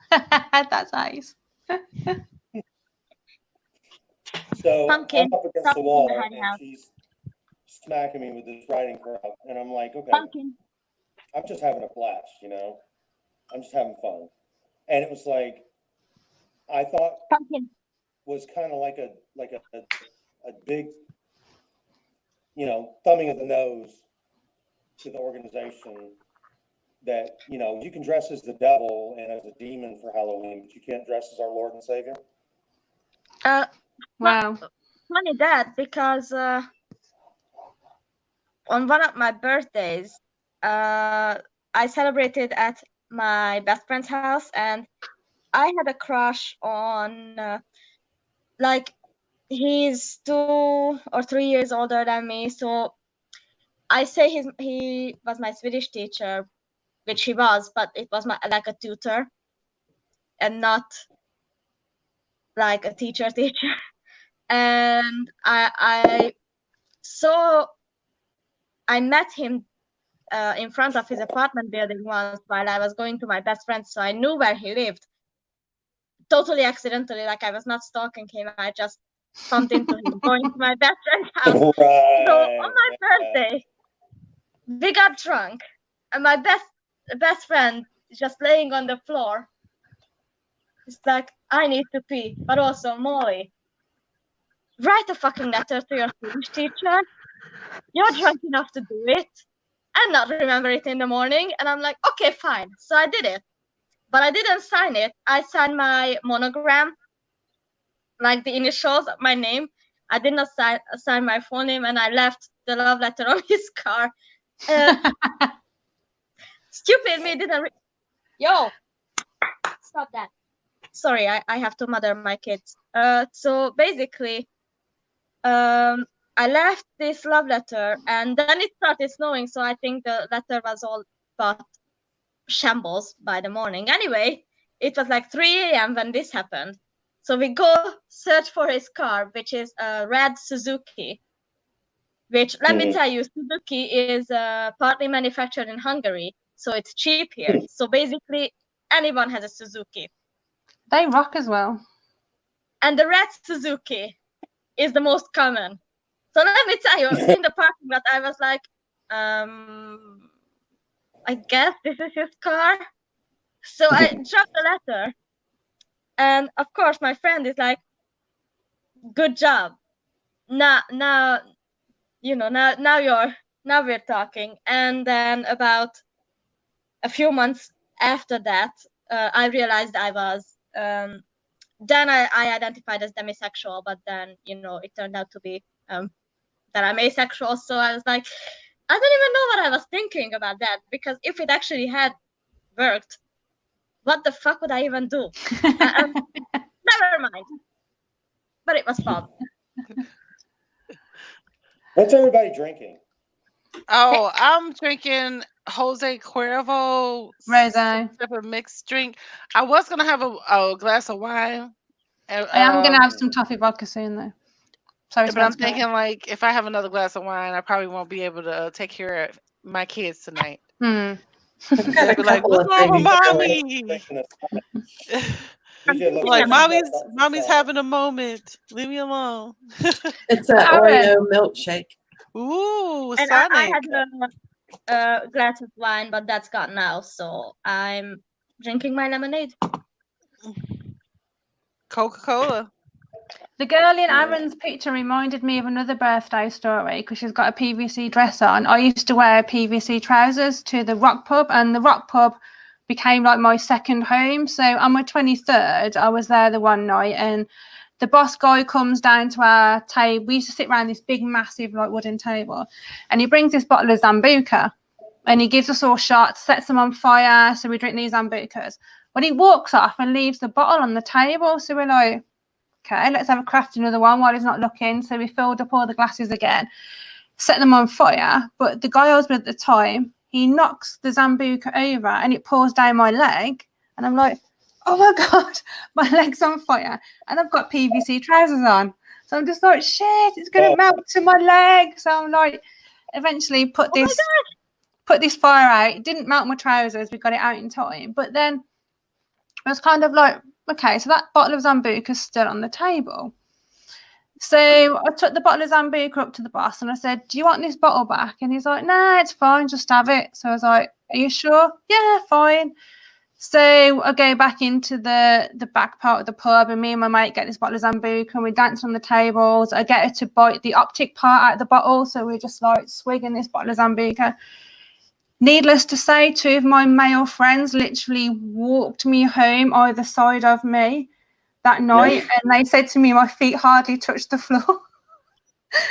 That's nice.
So
Pumpkin.
I'm up against the wall, and she's smacking me with this riding crop. And I'm like, okay,
Pumpkin.
I'm just having a blast, I'm just having fun. And it was like, I thought
Pumpkin.
was kind of like a big, thumbing of the nose to the organization that, you can dress as the devil and as a demon for Halloween, but you can't dress as our Lord and Savior.
Wow.
Funny that, because on one of my birthdays, I celebrated at my best friend's house, and I had a crush on, he's 2 or 3 years older than me, so I say he was my Swedish teacher, which he was, but it was like a tutor and not like a teacher. And I met him in front of his apartment building once while I was going to my best friend, so I knew where he lived. Totally accidentally, like I was not stalking him, I just bumped into him going to my best friend's house.
Right.
So on my birthday, we got drunk, and my best friend is just laying on the floor. It's like, I need to pee, but also, Molly, write a fucking letter to your Swedish teacher. You're drunk enough to do it and not remember it in the morning. And I'm like, okay, fine. So I did it, but I didn't sign it. I signed my monogram, like the initials of my name. I did not sign my full name, and I left the love letter on his car. Stupid me didn't. Yo, stop that. Sorry, I have to mother my kids. So basically, I left this love letter, and then it started snowing, so I think the letter was all but shambles by the morning. Anyway, it was like 3 a.m. when this happened. So we go search for his car, which is a red Suzuki, which, let me tell you, Suzuki is partly manufactured in Hungary, so it's cheap here. So basically, anyone has a Suzuki.
They rock as well.
And the red Suzuki is the most common. So let me tell you, in the parking lot, I was like, I guess this is his car. So I dropped the letter. And of course, my friend is like, good job. Now we're talking. And then about a few months after that, I realized I was, then I identified as demisexual, but then, it turned out to be that I'm asexual. So I was like, I don't even know what I was thinking about that, because if it actually had worked, what the fuck would I even do? Never mind. But it was fun.
What's everybody drinking?
Oh, I'm drinking Jose Cuervo
Rosé.
type of mixed drink. I was gonna have a glass of wine.
I am gonna have some toffee vodka soon, though. Sorry,
but I'm thinking, like, if I have another glass of wine, I probably won't be able to take care of my kids tonight. They'll be like, "What's wrong with mommy?" Like, mommy's having a moment. Leave me alone.
It's an Oreo milkshake.
Ooh,
and
Sonic.
I had a glass of wine, but that's gone now, so I'm drinking my lemonade.
Coca-Cola.
The girl in Aaron's picture reminded me of another birthday story because she's got a PVC dress on. I used to wear PVC trousers to the rock pub, and the rock pub became like my second home. So on my 23rd, I was there the one night, and the boss guy comes down to our table. We used to sit around this big, massive, like wooden table, and he brings this bottle of Sambuca, and he gives us all shots, sets them on fire, so we drink these Sambucas. But he walks off and leaves the bottle on the table, so we're like, okay, let's have a craft another one while he's not looking. So we filled up all the glasses again, set them on fire. But the guy I was with at the time, he knocks the Sambuca over and it pours down my leg. And I'm like, oh my God, my leg's on fire. And I've got PVC trousers on. So I'm just like, shit, it's going to melt to my leg. So I'm like, eventually put this fire out. It didn't melt my trousers. We got it out in time. But then I was kind of like, okay, so that bottle of Sambuca is still on the table. So I took the bottle of Sambuca up to the boss and I said, do you want this bottle back? And he's like, nah, it's fine, just have it. So I was like, are you sure? Yeah, fine. So I go back into the back part of the pub, and me and my mate get this bottle of Sambuca, and we dance on the tables. I get her to bite the optic part out of the bottle, so we're just like swigging this bottle of Sambuca. Needless to say, 2 of my male friends literally walked me home either side of me that night, and they said to me my feet hardly touched the floor.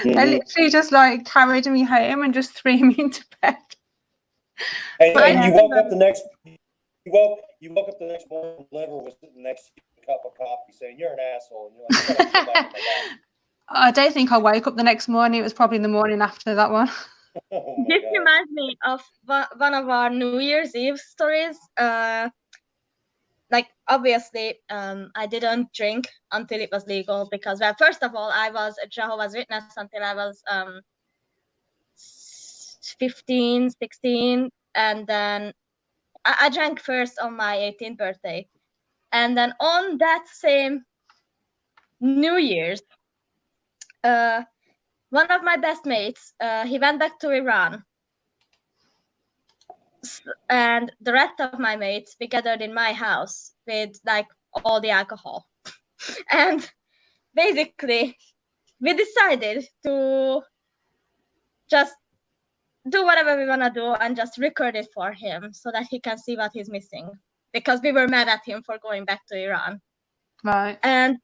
They literally just like carried me home and just threw me into bed.
And you woke up the next. You woke up the next morning, liver was sitting next to you, a cup of coffee, saying you're an asshole, and you're like, "Shut up, get back in my bag."
I don't think I woke up the next morning. It was probably in the morning after that one.
Oh
This
God.
reminds me of one of our New Year's Eve stories. Like obviously, I didn't drink until it was legal because, well, first of all, I was a Jehovah's Witness until I was 15, 16, and then I drank first on my 18th birthday. And then on that same New Year's, one of my best mates, he went back to Iran. And the rest of my mates, we gathered in my house with like all the alcohol. And basically, we decided to just do whatever we want to do and just record it for him so that he can see what he's missing, because we were mad at him for going back to Iran.
Right.
And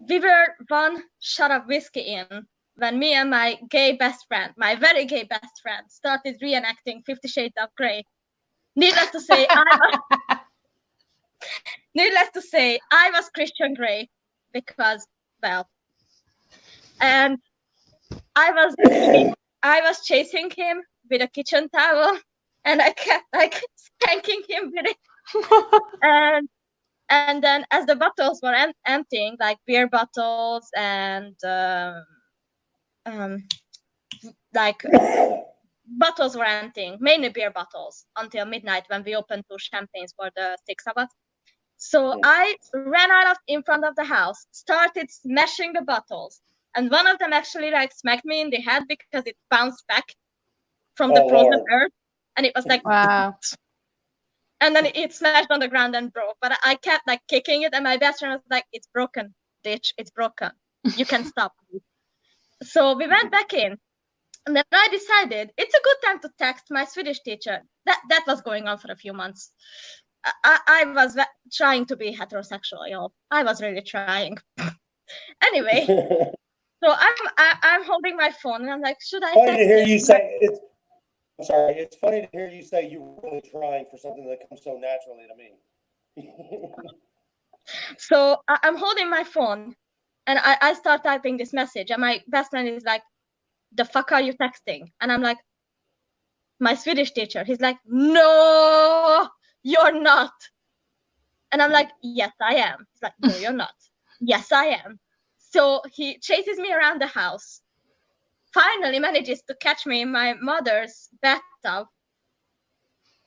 we were one shot of whiskey in when me and my gay best friend, my very gay best friend, started reenacting 50 Shades of Grey. Needless to say, I was Christian Grey because, well, and I was chasing him with a kitchen towel, and I kept like spanking him with it. And then as the bottles were emptying, like beer bottles and like bottles were emptying, mainly beer bottles, until midnight when we opened 2 champagnes for the 6 of us. So I ran out in front of the house, started smashing the bottles. And one of them actually like smacked me in the head because it bounced back from the frozen earth. And it was like,
wow.
And then it smashed on the ground and broke. But I kept like kicking it. And my best friend was like, it's broken, bitch. It's broken. You can stop. So we went back in. And then I decided it's a good time to text my Swedish teacher. That was going on for a few months. I was trying to be heterosexual, y'all. I was really trying. Anyway. So I'm holding my phone and I'm like, should I?
Funny to hear you say it. I'm sorry. It's funny to hear you say you were really trying for something that comes so naturally to me.
So I'm holding my phone and I start typing this message, and my best friend is like, "The fuck are you texting?" And I'm like, "My Swedish teacher." He's like, "No, you're not." And I'm like, "Yes, I am." He's like, "No, you're not." "Yes, I am." So he chases me around the house, finally manages to catch me in my mother's bathtub,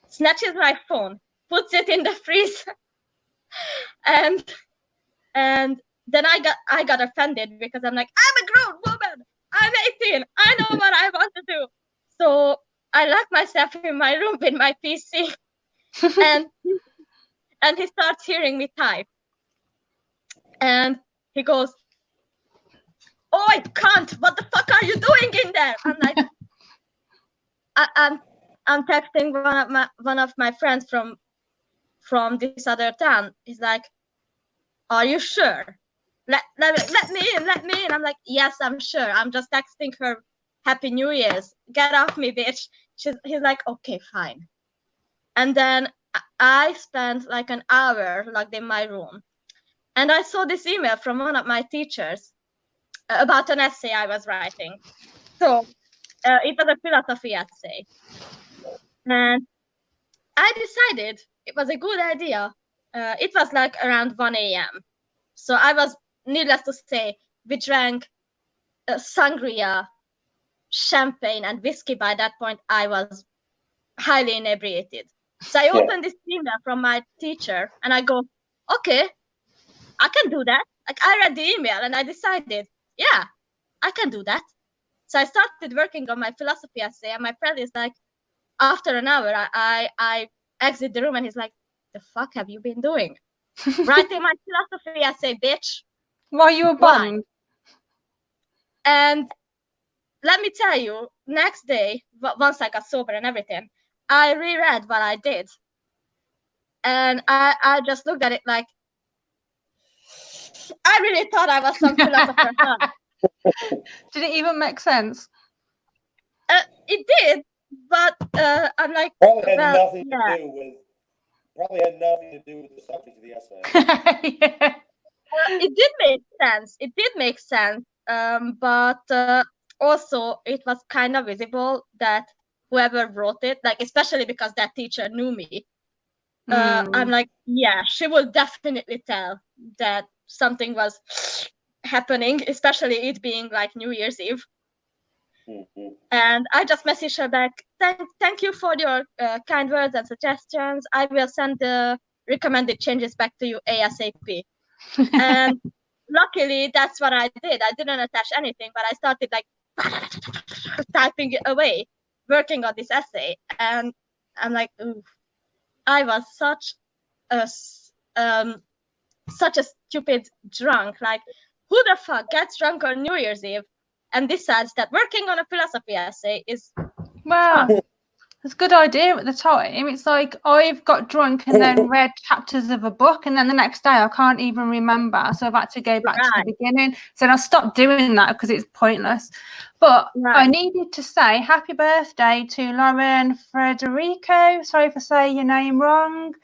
snatches my phone, puts it in the freezer, and then I got offended because I'm like, I'm a grown woman, I'm 18, I know what I want to do. So I locked myself in my room with my PC, and he starts hearing me type, and he goes, "Oh, I can't! What the fuck are you doing in there?" I'm like, I'm texting one of my friends from this other town. He's like, "Are you sure? Let me in." I'm like, "Yes, I'm sure. I'm just texting her Happy New Year's. Get off me, bitch." He's like, "Okay, fine." And then I spent like an hour locked in my room, and I saw this email from one of my teachers about an essay I was writing. So it was a philosophy essay. And I decided it was a good idea. It was like around 1 a.m. So I was, needless to say, we drank sangria, champagne, and whiskey. By that point, I was highly inebriated. So I opened this email from my teacher and I go, "Okay, I can do that." Like, I read the email and I decided, yeah, I can do that. So I started working on my philosophy essay, and my friend is like, after an hour, I exit the room and he's like, "The fuck have you been doing?" Writing my philosophy essay, bitch.
Why you were
Why?
bummed?
And let me tell you, next day, once I got sober and everything, I reread what I did. And I just looked at it like, I really thought I was some philosopher. Huh?
Did it even make sense?
It did, but I'm like,
Probably had
well,
nothing
yeah.
to do with. Probably had nothing to do with the subject of the essay.
Yeah.
It did make sense. It did make sense. But also it was kind of visible that whoever wrote it, like especially because that teacher knew me, I'm like, yeah, she will definitely tell that something was happening, especially it being like New Year's Eve.
Mm-hmm.
And I just messaged her back, thank you for your kind words and suggestions. I will send the recommended changes back to you ASAP. And luckily, that's what I did. I didn't attach anything, but I started like typing it away, working on this essay. And I'm like, ooh, I was such a stupid drunk. Like, who the fuck gets drunk on New Year's Eve and decides that working on a philosophy essay is
Well, it's a good idea at the time. It's like I've got drunk and then read chapters of a book, and then the next day I can't even remember. So I've had to go back to the beginning. So I stopped doing that because it's pointless. But I needed to say happy birthday to Lauren Frederico. Sorry if I say your name wrong.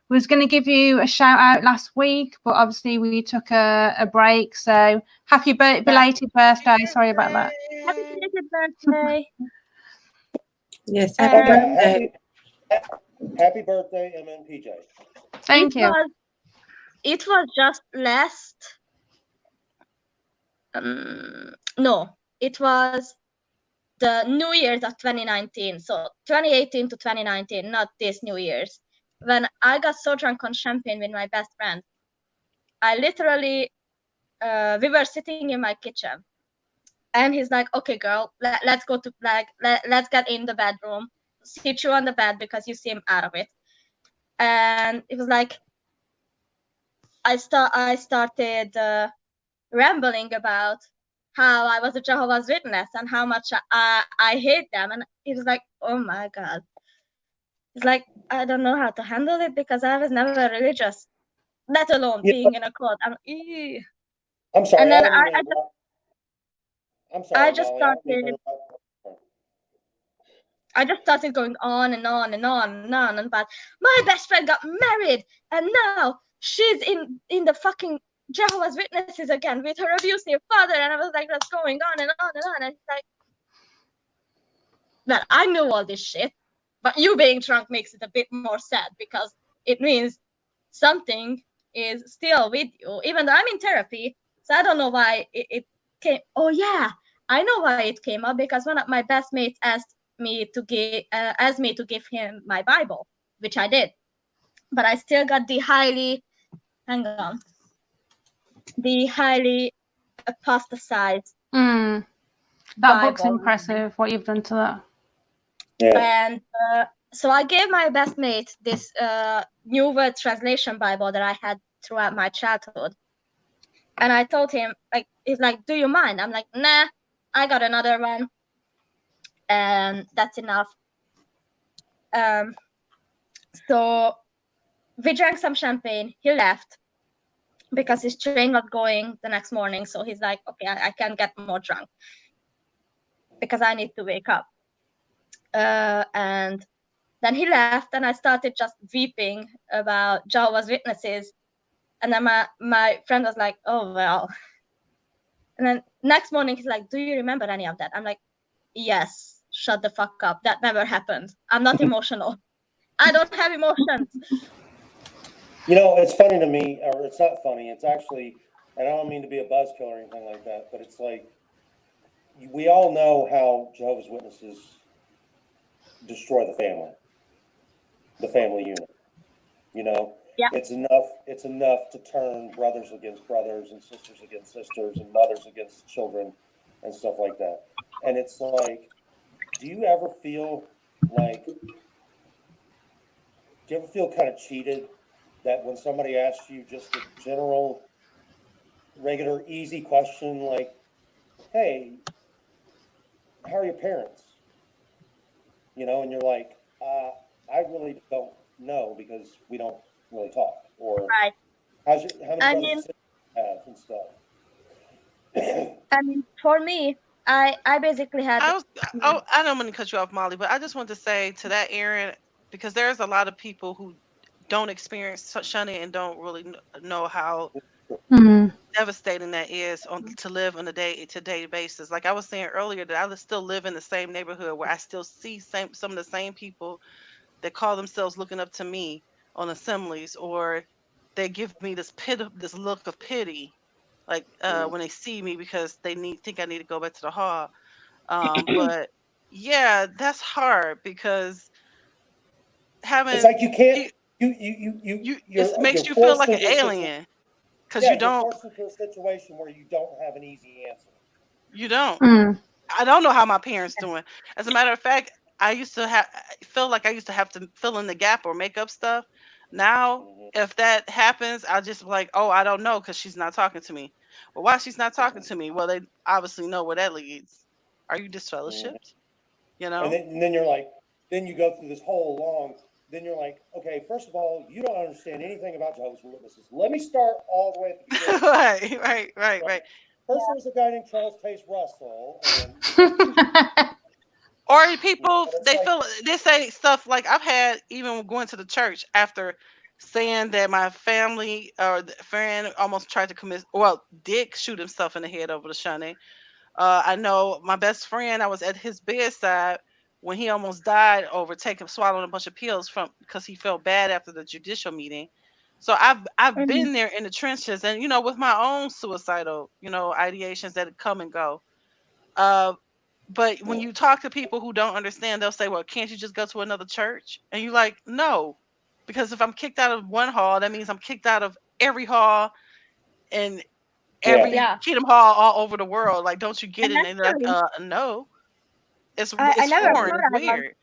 Was going to give you a shout out last week, but obviously we took a break. So happy belated birthday. Sorry about that.
Happy belated birthday.
Yes, happy birthday.
Happy birthday, Ema and PJ.
Thank you.
It was just last. No, it was the New Year's of 2019. So 2018 to 2019, not this New Year's. When I got so drunk on champagne with my best friend, I literally, we were sitting in my kitchen, and he's like, "Okay, girl, let's go to let's get in the bedroom, sit you on the bed because you seem out of it." And it was like, I started rambling about how I was a Jehovah's Witness and how much I hate them, and he was like, "Oh my God." It's like, I don't know how to handle it because I was never religious, let alone being in a cult. I'm
sorry.
And then
I
just started going on and on and on and on about my best friend got married and now she's in the fucking Jehovah's Witnesses again with her abusive father, and I was like, that's going on and on and on. And it's like, well, I knew all this shit, but you being drunk makes it a bit more sad because it means something is still with you, even though I'm in therapy. So I don't know why it came. Oh yeah, I know why it came up, because one of my best mates asked me to give him my Bible, which I did, but I still got the highly apostatized.
That
Bible.
book's impressive. What you've done to that.
Yeah.
And so I gave my best mate this New World Translation Bible that I had throughout my childhood. And I told him, like, he's like, do you mind? I'm like, nah, I got another one. And that's enough. So we drank some champagne. He left because his train was going the next morning. So he's like, okay, I can't get more drunk because I need to wake up. And then he left, and I started just weeping about Jehovah's Witnesses. And then my friend was like, oh, well. And then next morning, he's like, do you remember any of that? I'm like, yes, shut the fuck up. That never happened. I'm not emotional. I don't have emotions.
You know, it's funny to me, or it's not funny. It's actually, and I don't mean to be a buzzkill or anything like that, but it's like, we all know how Jehovah's Witnesses destroy the family unit. You know, it's enough to turn brothers against brothers and sisters against sisters and mothers against children and stuff like that. And it's like, do you ever feel Like, do you ever feel kind of cheated that when somebody asks you just a general, regular, easy question like, hey, how are your parents? You know, and you're like, I really don't know because we don't really talk. Or
Right.
how
I
many
mean,
brothers and sisters do you have and stuff.
I mean, for me, I basically had.
I don't want to cut you off, Molly, but I just want to say to that, Aaron, because there's a lot of people who don't experience shunning and don't really know how
Mm.
devastating that is to live on a day-to-day basis. Like I was saying earlier, that I still live in the same neighborhood where I still see some of the same people that call themselves looking up to me on assemblies, or they give me this look of pity, like when they see me because they think I need to go back to the hall. But yeah, that's hard because having
It's like you can't,
it
you're
makes you feel
forced
like an
into a
alien because
yeah,
you
you're
don't.
forced into a situation where you don't have an easy answer.
You don't.
Mm.
I don't know how my parents doing. As a matter of fact, I used to feel like I used to have to fill in the gap or make up stuff. Now, if that happens, I'll just be like, oh, I don't know because she's not talking to me. Well, why she's not talking to me? Well, they obviously know where that leads. Are you disfellowshipped? You know?
And then you're like, then you go through this whole long, then you're like, okay, first of all, you don't understand anything about Jehovah's Witnesses. Let me start all the way at the beginning.
right.
First, there was a guy named Charles Taze Russell, and
or people
like,
they say stuff like I've had even going to the church after saying that my family or the friend almost tried to did shoot himself in the head over the shunning. I know my best friend, I was at his bedside when he almost died over swallowing a bunch of pills because he felt bad after the judicial meeting. So I've been there in the trenches, and with my own suicidal ideations that come and go. But when you talk to people who don't understand, they'll say, well, can't you just go to another church? And you're like, no, because if I'm kicked out of one hall, that means I'm kicked out of every hall and every Kingdom Hall all over the world. Like, don't you get it? And they're like, no. It's foreign. It's weird.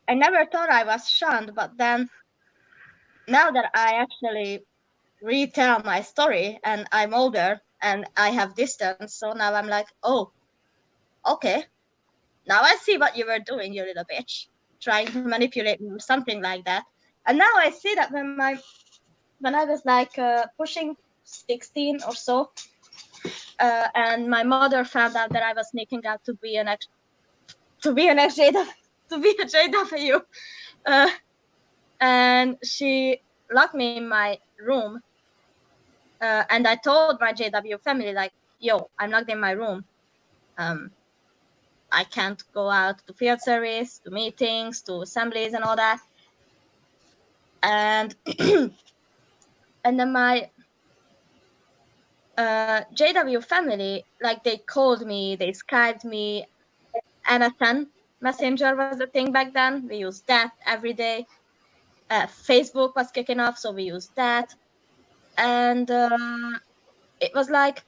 I never thought I was shunned, but then now that I actually retell my story and I'm older and I have distance, so now I'm like, oh, okay. Now I see what you were doing, you little bitch, trying to manipulate me or something like that. And now I see that when I was like pushing 16 or so, and my mother found out that I was sneaking out to be a JW, and she locked me in my room, and I told my JW family, like, yo, I'm locked in my room. I can't go out to field service, to meetings, to assemblies and all that. And and then my JW family, like, they called me, they Skyped me. MSN Messenger was the thing back then. We used that every day. Facebook was kicking off, so we used that. And it was like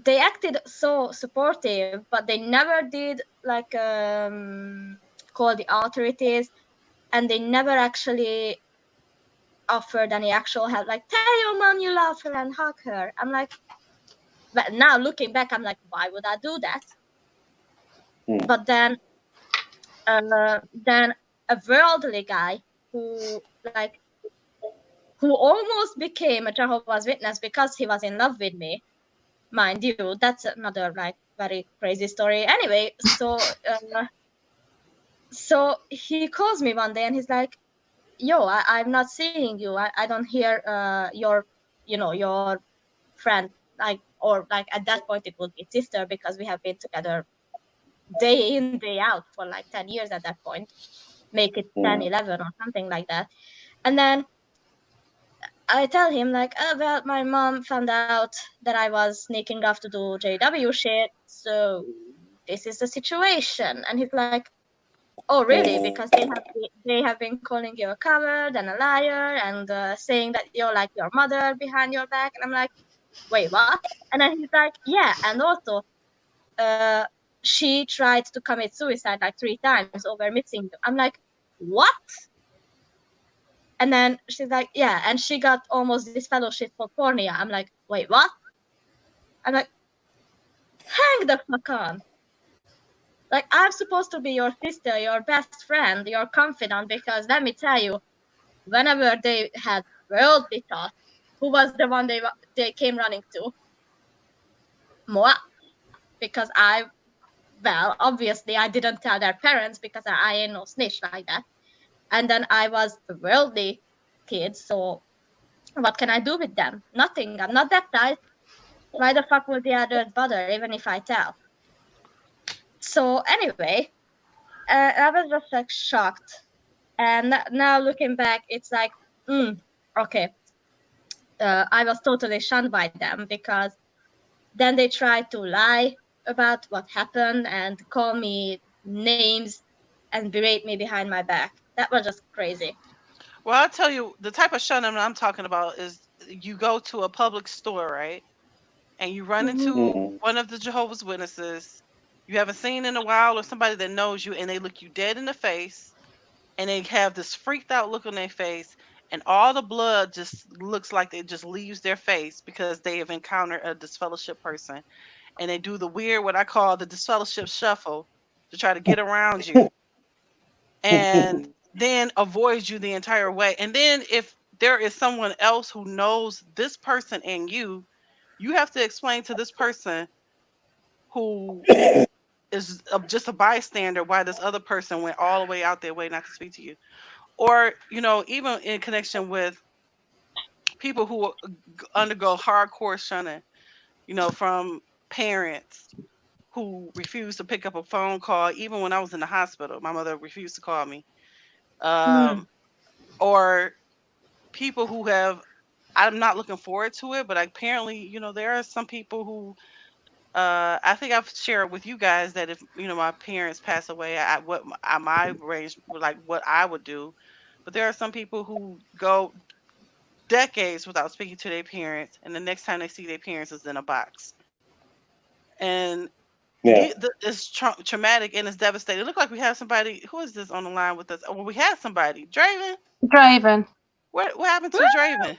they acted so supportive, but they never did like call the authorities, and they never actually offered any actual help. Like, tell your mom you love her and hug her. I'm like, but now looking back, I'm like, why would I do that? But then a worldly guy who almost became a Jehovah's Witness because he was in love with me. Mind you, that's another like very crazy story. Anyway, so he calls me one day and he's like, yo, I'm not seeing you. I don't hear your friend, like, or like at that point it would be sister, because we have been together day in, day out for like 10 years at that point. Make it 10, 11 or something like that. And then I tell him like, oh, well, my mom found out that I was sneaking off to do JW shit, so this is the situation. And he's like, oh, really? Because they have been calling you a coward and a liar and saying that you're like your mother behind your back. And I'm like, wait, what? And then he's like, yeah, and also she tried to commit suicide like 3 times over missing you. I'm like, what? And then she's like, yeah, and she got almost this fellowship for cornea. I'm like, wait, what? I'm like, hang the fuck on. Like, I'm supposed to be your sister, your best friend, your confidant, because let me tell you, whenever they had worldly thoughts, who was the one they came running to? Moi. Because obviously I didn't tell their parents because I ain't no snitch like that. And then I was a worldly kid, so what can I do with them? Nothing. I'm not that tight. Why the fuck would the others bother, even if I tell? So anyway, I was just like shocked. And now looking back, it's like, okay. I was totally shunned by them because then they tried to lie about what happened and call me names and berate me behind my back. That was just crazy.
Well, I'll tell you, the type of shunning I'm talking about is you go to a public store, right? And you run into one of the Jehovah's Witnesses you haven't seen in a while, or somebody that knows you, and they look you dead in the face, and they have this freaked out look on their face, and all the blood just looks like it just leaves their face because they have encountered a disfellowship person. And they do the weird, what I call the disfellowship shuffle, to try to get around you and then avoid you the entire way. And then if there is someone else who knows this person and you have to explain to this person who is just a bystander why this other person went all the way out their way not to speak to you. Or, even in connection with people who undergo hardcore shunning, from parents who refuse to pick up a phone call. Even when I was in the hospital, my mother refused to call me. Or people who I'm not looking forward to it, but apparently, there are some people who, I think I've shared with you guys that if, my parents pass away, my range, like what I would do. But there are some people who go decades without speaking to their parents, and the next time they see their parents is in a box. And it's traumatic and it's devastating. It looked like we have somebody. Who is this on the line with us? Oh, well, we had somebody.
Draven.
What happened to Draven?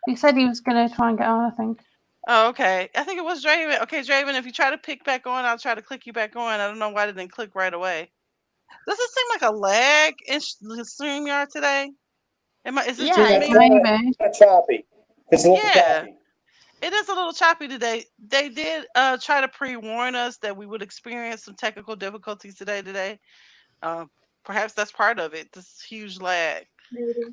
He said he was going to try and get on, I think.
Oh, okay. I think it was Draven. Okay, Draven, if you try to pick back on, I'll try to click you back on. I don't know why it didn't click right away. Does it seem like a lag in the StreamYard today? Is it just me?
Maybe. Choppy. It's a little choppy.
It is a little choppy today. They did try to pre-warn us that we would experience some technical difficulties today. Perhaps that's part of it, this huge lag.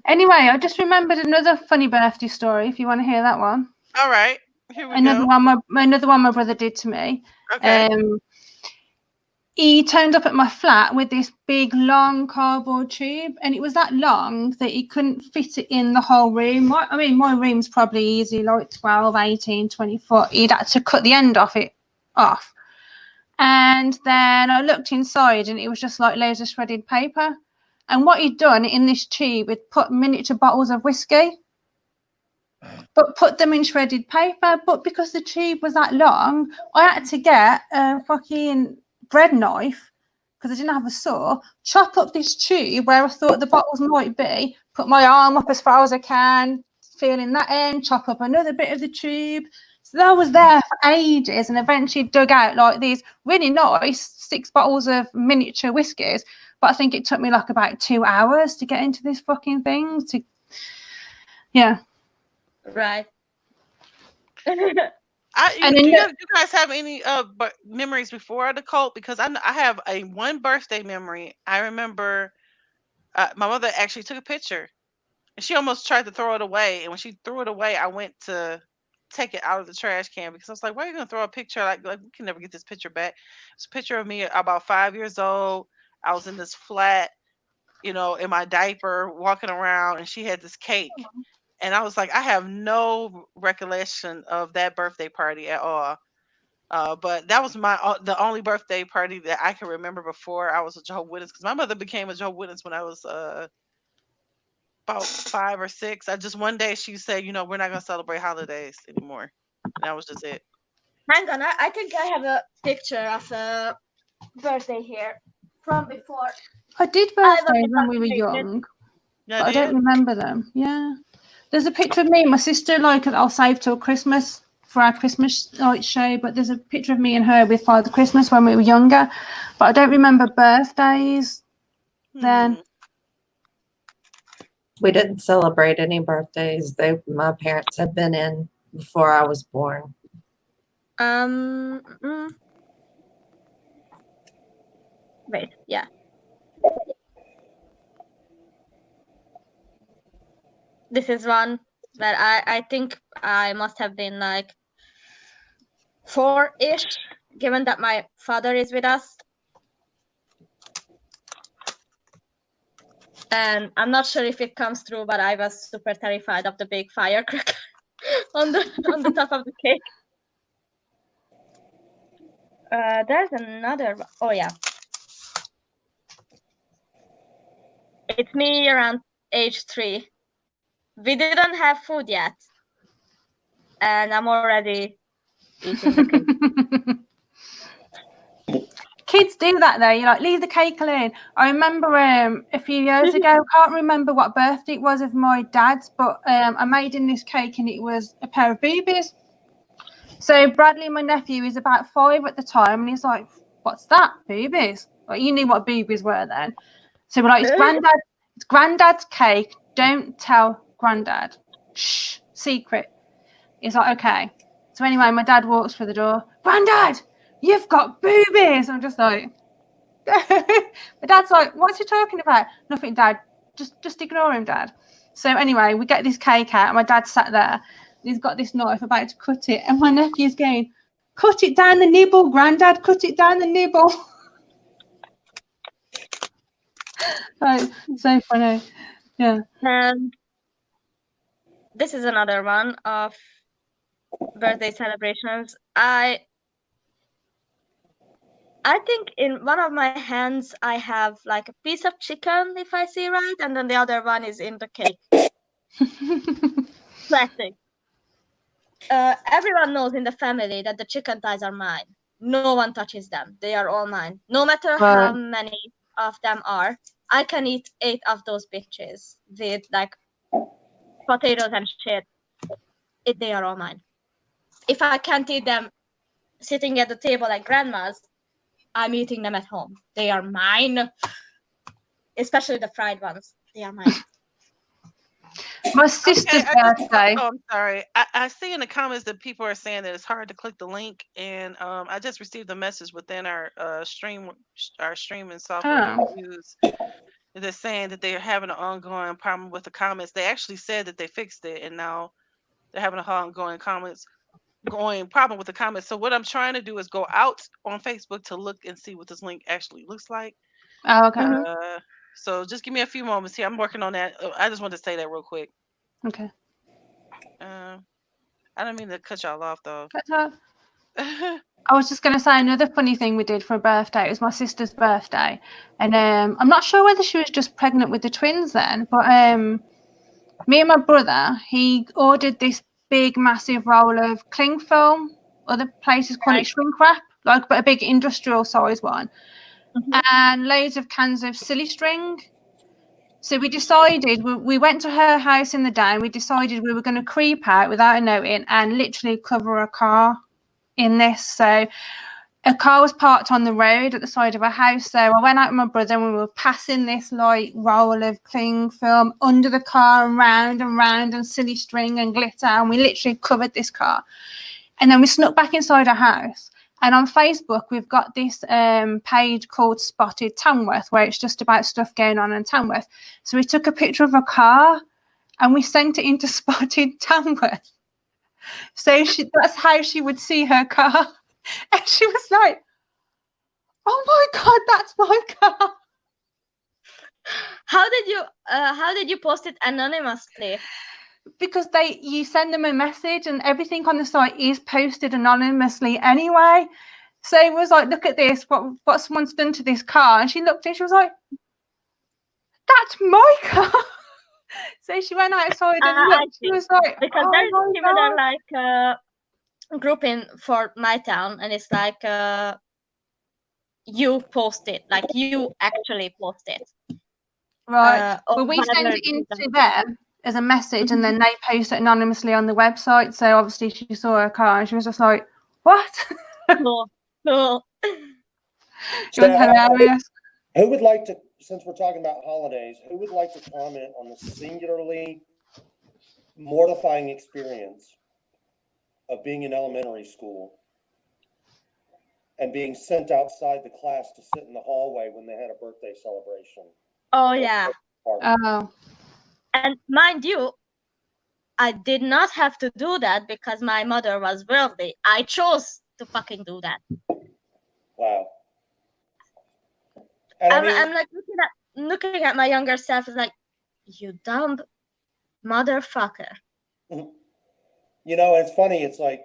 Anyway, I just remembered another funny birthday story, if you want to hear that one.
All right. Here we
another
go.
Another one my brother did to me.
Okay.
He turned up at my flat with this big long cardboard tube, and it was that long that he couldn't fit it in the whole room. My room's probably easy like 12, 18, 20 foot. He'd had to cut the end off. And then I looked inside and it was just like loads of shredded paper. And what he'd done in this tube, he'd put miniature bottles of whiskey, but put them in shredded paper. But because the tube was that long, I had to get a fucking bread knife, because I didn't have a saw, chop up this tube where I thought the bottles might be, put my arm up as far as I can, feeling that end, chop up another bit of the tube. So I was there for ages, and eventually dug out like these really nice 6 bottles of miniature whiskies. But I think it took me like about 2 hours to get into this fucking thing. Yeah.
Right.
Do you guys have any memories before the cult? Because I have one birthday memory. I remember my mother actually took a picture, and she almost tried to throw it away. And when she threw it away, I went to take it out of the trash can because I was like, "Why are you gonna throw a picture like we can never get this picture back?" It's a picture of me about 5 years old. I was in this flat, in my diaper, walking around, and she had this cake. And I was like, I have no recollection of that birthday party at all. But that was the only birthday party that I can remember before I was a Jehovah's Witness, because my mother became a Jehovah's Witness when I was about 5 or 6. One day she said, we're not going to celebrate holidays anymore. And that was just it.
Hang on, I think I have a picture of a birthday here from before.
I did birthdays when we were young,
Yeah,
but I don't remember them. Yeah. There's a picture of me and my sister, like, I'll save till Christmas for our Christmas night show, but there's a picture of me and her with Father Christmas when we were younger, but I don't remember birthdays then.
We didn't celebrate any birthdays. My parents had been in before I was born.
Wait, yeah. This is one that I think I must have been like 4-ish, given that my father is with us. And I'm not sure if it comes through, but I was super terrified of the big firecracker on the top of the cake. There's another. Oh yeah, it's me around age 3. We didn't have food yet, and I'm already eating the cake.
Kids do that though. You like leave the cake alone. I remember a few years ago. I can't remember what birthday it was of my dad's, but I made in this cake and it was a pair of boobies. So Bradley, my nephew, is about 5 at the time, and he's like, "What's that? Boobies?" Like, you knew what boobies were then. So we're like, "It's granddad's cake. Don't tell granddad. Shh, secret." He's like, "Okay." So anyway, my dad walks through the door. "Granddad, you've got boobies." I'm just like, my dad's like, "What's he talking about?" "Nothing, Dad. Just ignore him, Dad." So anyway, we get this cake out, and my dad sat there. He's got this knife about to cut it, and my nephew's going, "Cut it down the nibble, Granddad. Cut it down the nibble." Like, so funny. Yeah.
This is another one of birthday celebrations. I think in one of my hands I have like a piece of chicken, if I see right, and then the other one is in the cake. Classic. Everyone knows in the family that the chicken thighs are mine. No one touches them. They are all mine. No matter how many of them are, I can eat 8 of those bitches with like potatoes and shit. They are all mine. If I can't eat them sitting at the table like grandma's, I'm eating them at home. They are mine. Especially the fried ones. They are mine.
My sister's birthday.
I'm sorry. I see in the comments that people are saying that it's hard to click the link, and I just received a message within our streaming software that we use. They're saying that they're having an ongoing problem with the comments. They actually said that they fixed it, and now they're having an ongoing problem with the comments. So what I'm trying to do is go out on Facebook to look and see what this link actually looks like.
Oh, okay.
So just give me a few moments here. I'm working on that. I just wanted to say that real quick.
Okay.
I don't mean to cut y'all off though.
I was just going to say another funny thing we did for a birthday. It was my sister's birthday, and I'm not sure whether she was just pregnant with the twins then, but me and my brother, he ordered this big massive roll of cling film. Other places call it shrink wrap, like, but a big industrial size one, and loads of cans of silly string. So we decided, we went to her house in the day, and we decided we were going to creep out without a noting and literally cover a car in this. So a car was parked on the road at the side of a house. So I went out with my brother, and we were passing this like roll of cling film under the car and round and silly string and glitter, and we literally covered this car. And then we snuck back inside our house. And on Facebook, we've got this page called Spotted Tamworth, where it's just about stuff going on in Tamworth. So we took a picture of a car and we sent it into Spotted Tamworth. So that's how she would see her car. And she was like, "Oh my God, that's my car."
How did you post it anonymously?
Because you send them a message, and everything on the site is posted anonymously anyway. So it was like, "Look at this, what someone's done to this car." And she looked at it, she was like, "That's my car." So she went outside and looked. She was like,
because there's similar like group in for my town, and it's like you post it, like you actually post it.
Right.
or
Well, we send
whatever
it
you
into
do.
them as a message, and then they post it anonymously on the website. So obviously she saw her car and she was just like, what?
Cool. Cool.
It was hilarious.
Who would like to, since we're talking about holidays, who would like to comment on the singularly mortifying experience of being in elementary school and being sent outside the class to sit in the hallway when they had a birthday celebration?
Oh yeah.
Oh.
And mind you, I did not have to do that because my mother was wealthy. I chose to fucking do that.
Wow. And
I'm like looking at my younger self, is like, you dumb motherfucker.
You know, it's funny. It's like,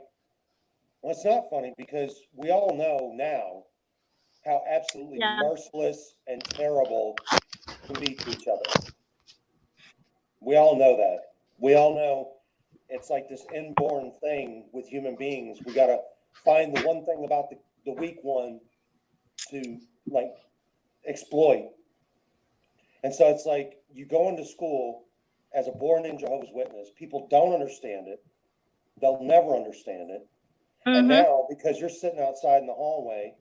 well, it's not funny because we all know now how absolutely merciless and terrible we can be to each other. We all know that. We all know it's like this inborn thing with human beings. We got to find the one thing about the weak one to like exploit. And so it's like you go into school as a born-in Jehovah's Witness. People don't understand it. They'll never understand it. Mm-hmm. And now, because you're sitting outside in the hallway,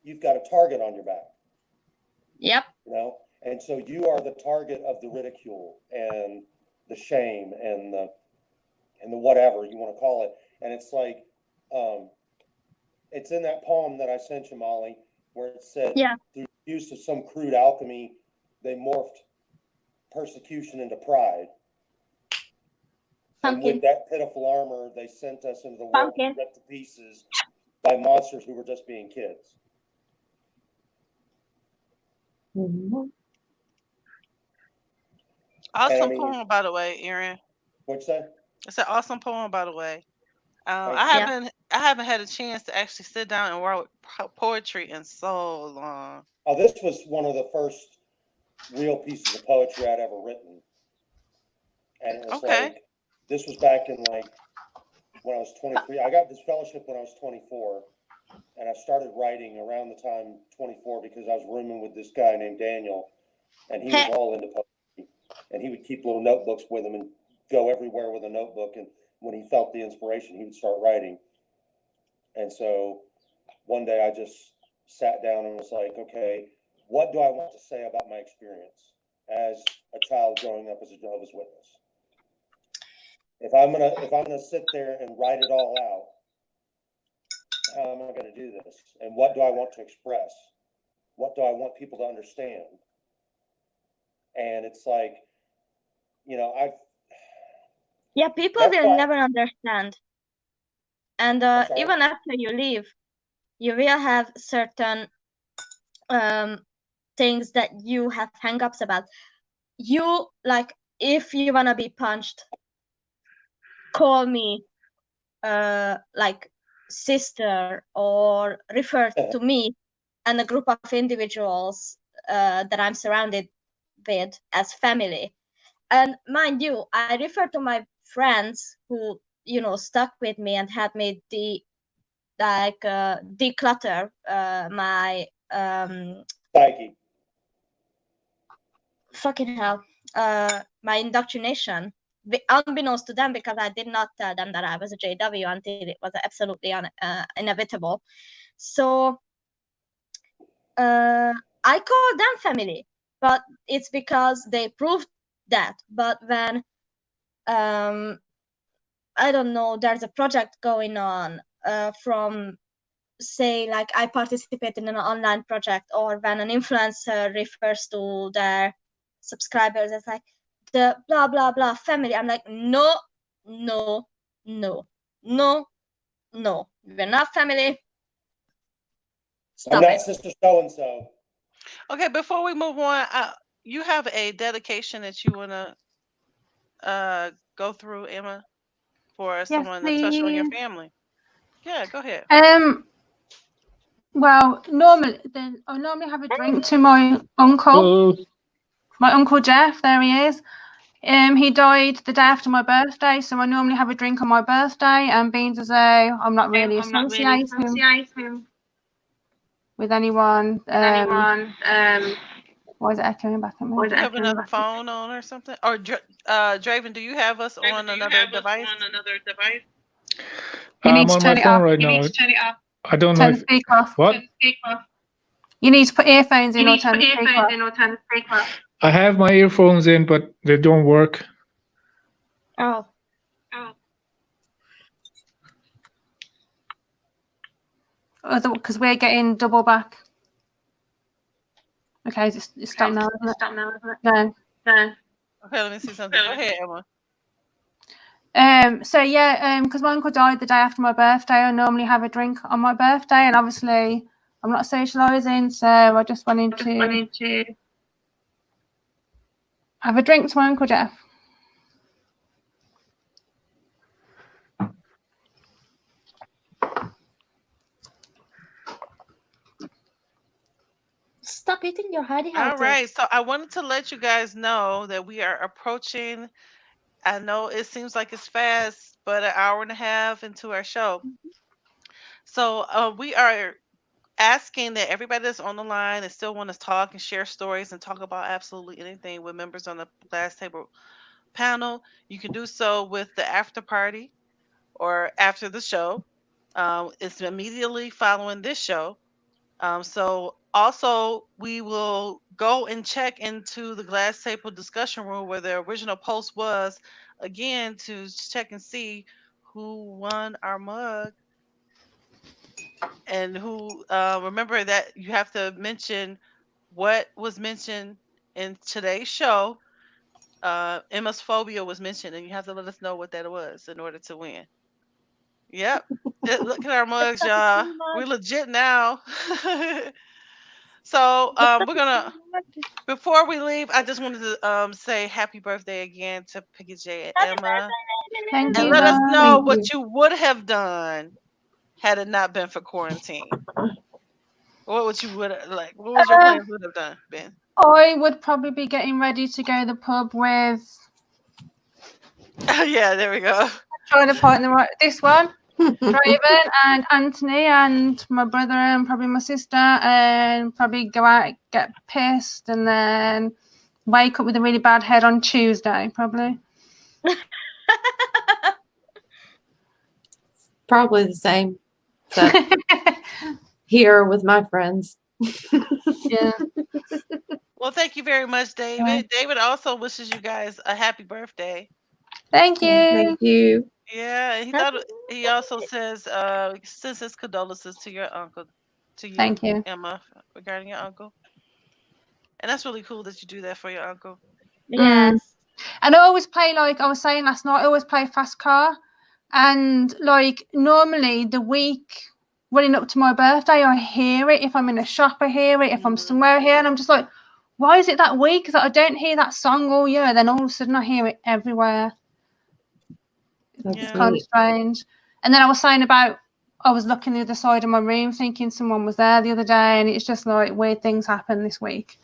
you've got a target on your back.
Yep.
You know, and so you are the target of the ridicule and the shame and the whatever you want to call it. And it's like, it's in that poem that I sent you, Molly, where it said, through the use of some crude alchemy, they morphed persecution into pride. And with that pitiful armor, they sent us into the world ripped to pieces by monsters who were just being kids.
Mm-hmm. Awesome poem, by the way, Erin.
What'd you say?
It's an awesome poem, by the way. I haven't had a chance to actually sit down and write poetry in so long.
Oh, this was one of the first real pieces of poetry I'd ever written, and it was like, this was back in like when I was 23. I got this fellowship when I was 24, and I started writing around the time 24 because I was rooming with this guy named Daniel, and he was all into poetry, and he would keep little notebooks with him and go everywhere with a notebook, and when he felt the inspiration, he would start writing. And so one day I just sat down and was like, okay, what do I want to say about my experience as a child growing up as a Jehovah's Witness? If I'm gonna sit there and write it all out, how am I gonna do this? And what do I want to express? What do I want people to understand? And it's like, you know,
people will never understand. And even after you leave, you will have certain things that you have hang-ups about. You, like, if you want to be punched, call me like sister, or refer to me and a group of individuals that I'm surrounded with as family. And mind you, I refer to my friends who, you know, stuck with me and had me declutter my
psyche.
Fucking hell, my indoctrination, unbeknownst to them, because I did not tell them that I was a JW until it was absolutely inevitable. So I call them family, but it's because they proved that. But when I don't know, there's a project going on from, say, like I participate in an online project, or when an influencer refers to their subscribers as like the blah blah blah family, I'm like, no, we're not family.
I'm not sister so and so.
Okay, before we move on, you have a dedication that you want to go through, Emma, for someone to touch on your family. Yeah, go ahead.
Well, I normally have a drink to my uncle. My Uncle Jeff, there he is. He died the day after my birthday, so I normally have a drink on my birthday, and being as though I'm not really associating with anyone. Why is it echoing back at me?
Do you have another phone on or something? Or Draven, do you have us on another device?
You need
I'm
to
on
turn
my
it
phone
off.
right now. I don't know
Turn
if,
the speaker off.
what?
You need to put earphones in or turn the speaker off.
I have my earphones in, but they don't work.
Oh.
Because we're getting double back. Okay, it's stopped now, isn't it? No.
Okay, let me see something. Go ahead, Emma.
So yeah, because my uncle died the day after my birthday, I normally have a drink on my birthday, and obviously I'm not socialising, so I just wanted to have a drink to my Uncle Jeff.
Stop eating your hidey
All right, so I wanted to let you guys know that we are approaching. I know it seems like it's fast, but an hour and a half into our show. So we are asking that everybody that's on the line and still want to talk and share stories and talk about absolutely anything with members on the Glass Table panel. You can do so with the after party or after the show. It's immediately following this show. So also we will go and check into the Glass Table discussion room where the original post was, again, to check and see who won our mug and who. Remember that you have to mention what was mentioned in today's show. Emma's phobia was mentioned, and you have to let us know what that was in order to win. Yep. Look at our mugs, y'all. We're legit now. So we're gonna. Before we leave, I just wanted to say happy birthday again to PJ and Emma,
Thank
and
you,
let us
guys.
know what you would have done had it not been for quarantine. What would you would like? What would your plans would have done, Ben?
I would probably be getting ready to go to the pub with.
Oh yeah, there we go.
Trying to partner this one. Draven and Anthony and my brother and probably my sister, and probably go out, get pissed, and then wake up with a really bad head on Tuesday, probably.
Probably the same. So here with my friends.
Yeah.
Well, thank you very much, David.
Yeah.
David also wishes you guys a happy birthday.
Thank you.
Thank you.
Yeah, he also says sends his condolences to your uncle, to you,
Thank you.
Emma, regarding your uncle. And that's really cool that you do that for your uncle.
Yes.
And I always play, like I was saying last night, I always play Fast Car. And like normally the week running up to my birthday, I hear it. If I'm in a shop, I hear it. If I'm somewhere here, and I'm just like, why is it that week? Because I don't hear that song all year. Then all of a sudden I hear it everywhere. It's kind of strange. And then I was saying about, I was looking the other side of my room thinking someone was there the other day, and it's just like weird things happen this week.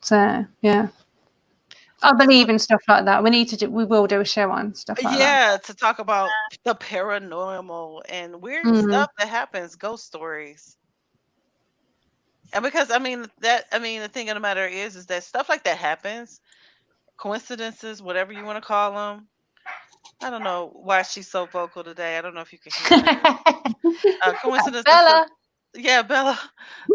So yeah, I believe in stuff like that. We will do a show on stuff like that.
Yeah, to talk about the paranormal and weird stuff that happens, ghost stories. And because the thing of the matter is that stuff like that happens, coincidences, whatever you want to call them. I don't know why she's so vocal today. I don't know if you can hear her. Coincidences.
Bella.
Yeah, Bella.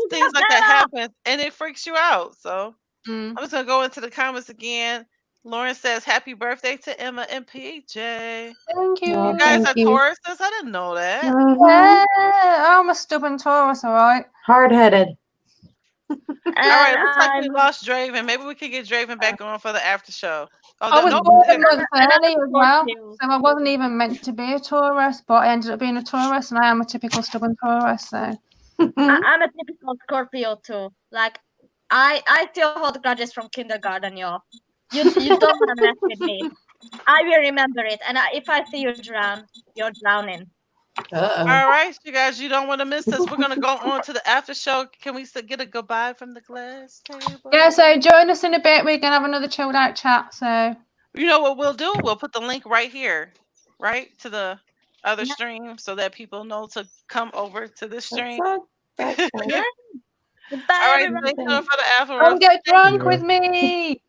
Things like that happen, and it freaks you out. So I'm just gonna go into the comments again. Lauren says, "Happy birthday to Ema and PJ."
Thank you.
You guys are Tauruses? I didn't know that.
Yeah, I'm a stubborn Taurus, all right.
Hard-headed.
All right, looks like we lost Draven. Maybe we can get Draven back on for the after show.
I was born a month early as well, so I wasn't even meant to be a Taurus, but I ended up being a Taurus, and I am a typical stubborn Taurus. So
I'm a typical Scorpio too. Like, I still hold grudges from kindergarten, y'all. You don't want to mess with me. I will remember it, and if I see you drown, you're drowning.
All right, you guys, you don't want to miss us. We're gonna go on to the after show. Can we get a goodbye from the glass table?
yeah, so join us in a bit. We're gonna have another chilled out chat. So
You know what we'll do? We'll put the link right here, right to the other stream, so that people know to come over to this stream.
Goodbye,
All right,
everyone.
thanks for the after.
Come get drunk with me.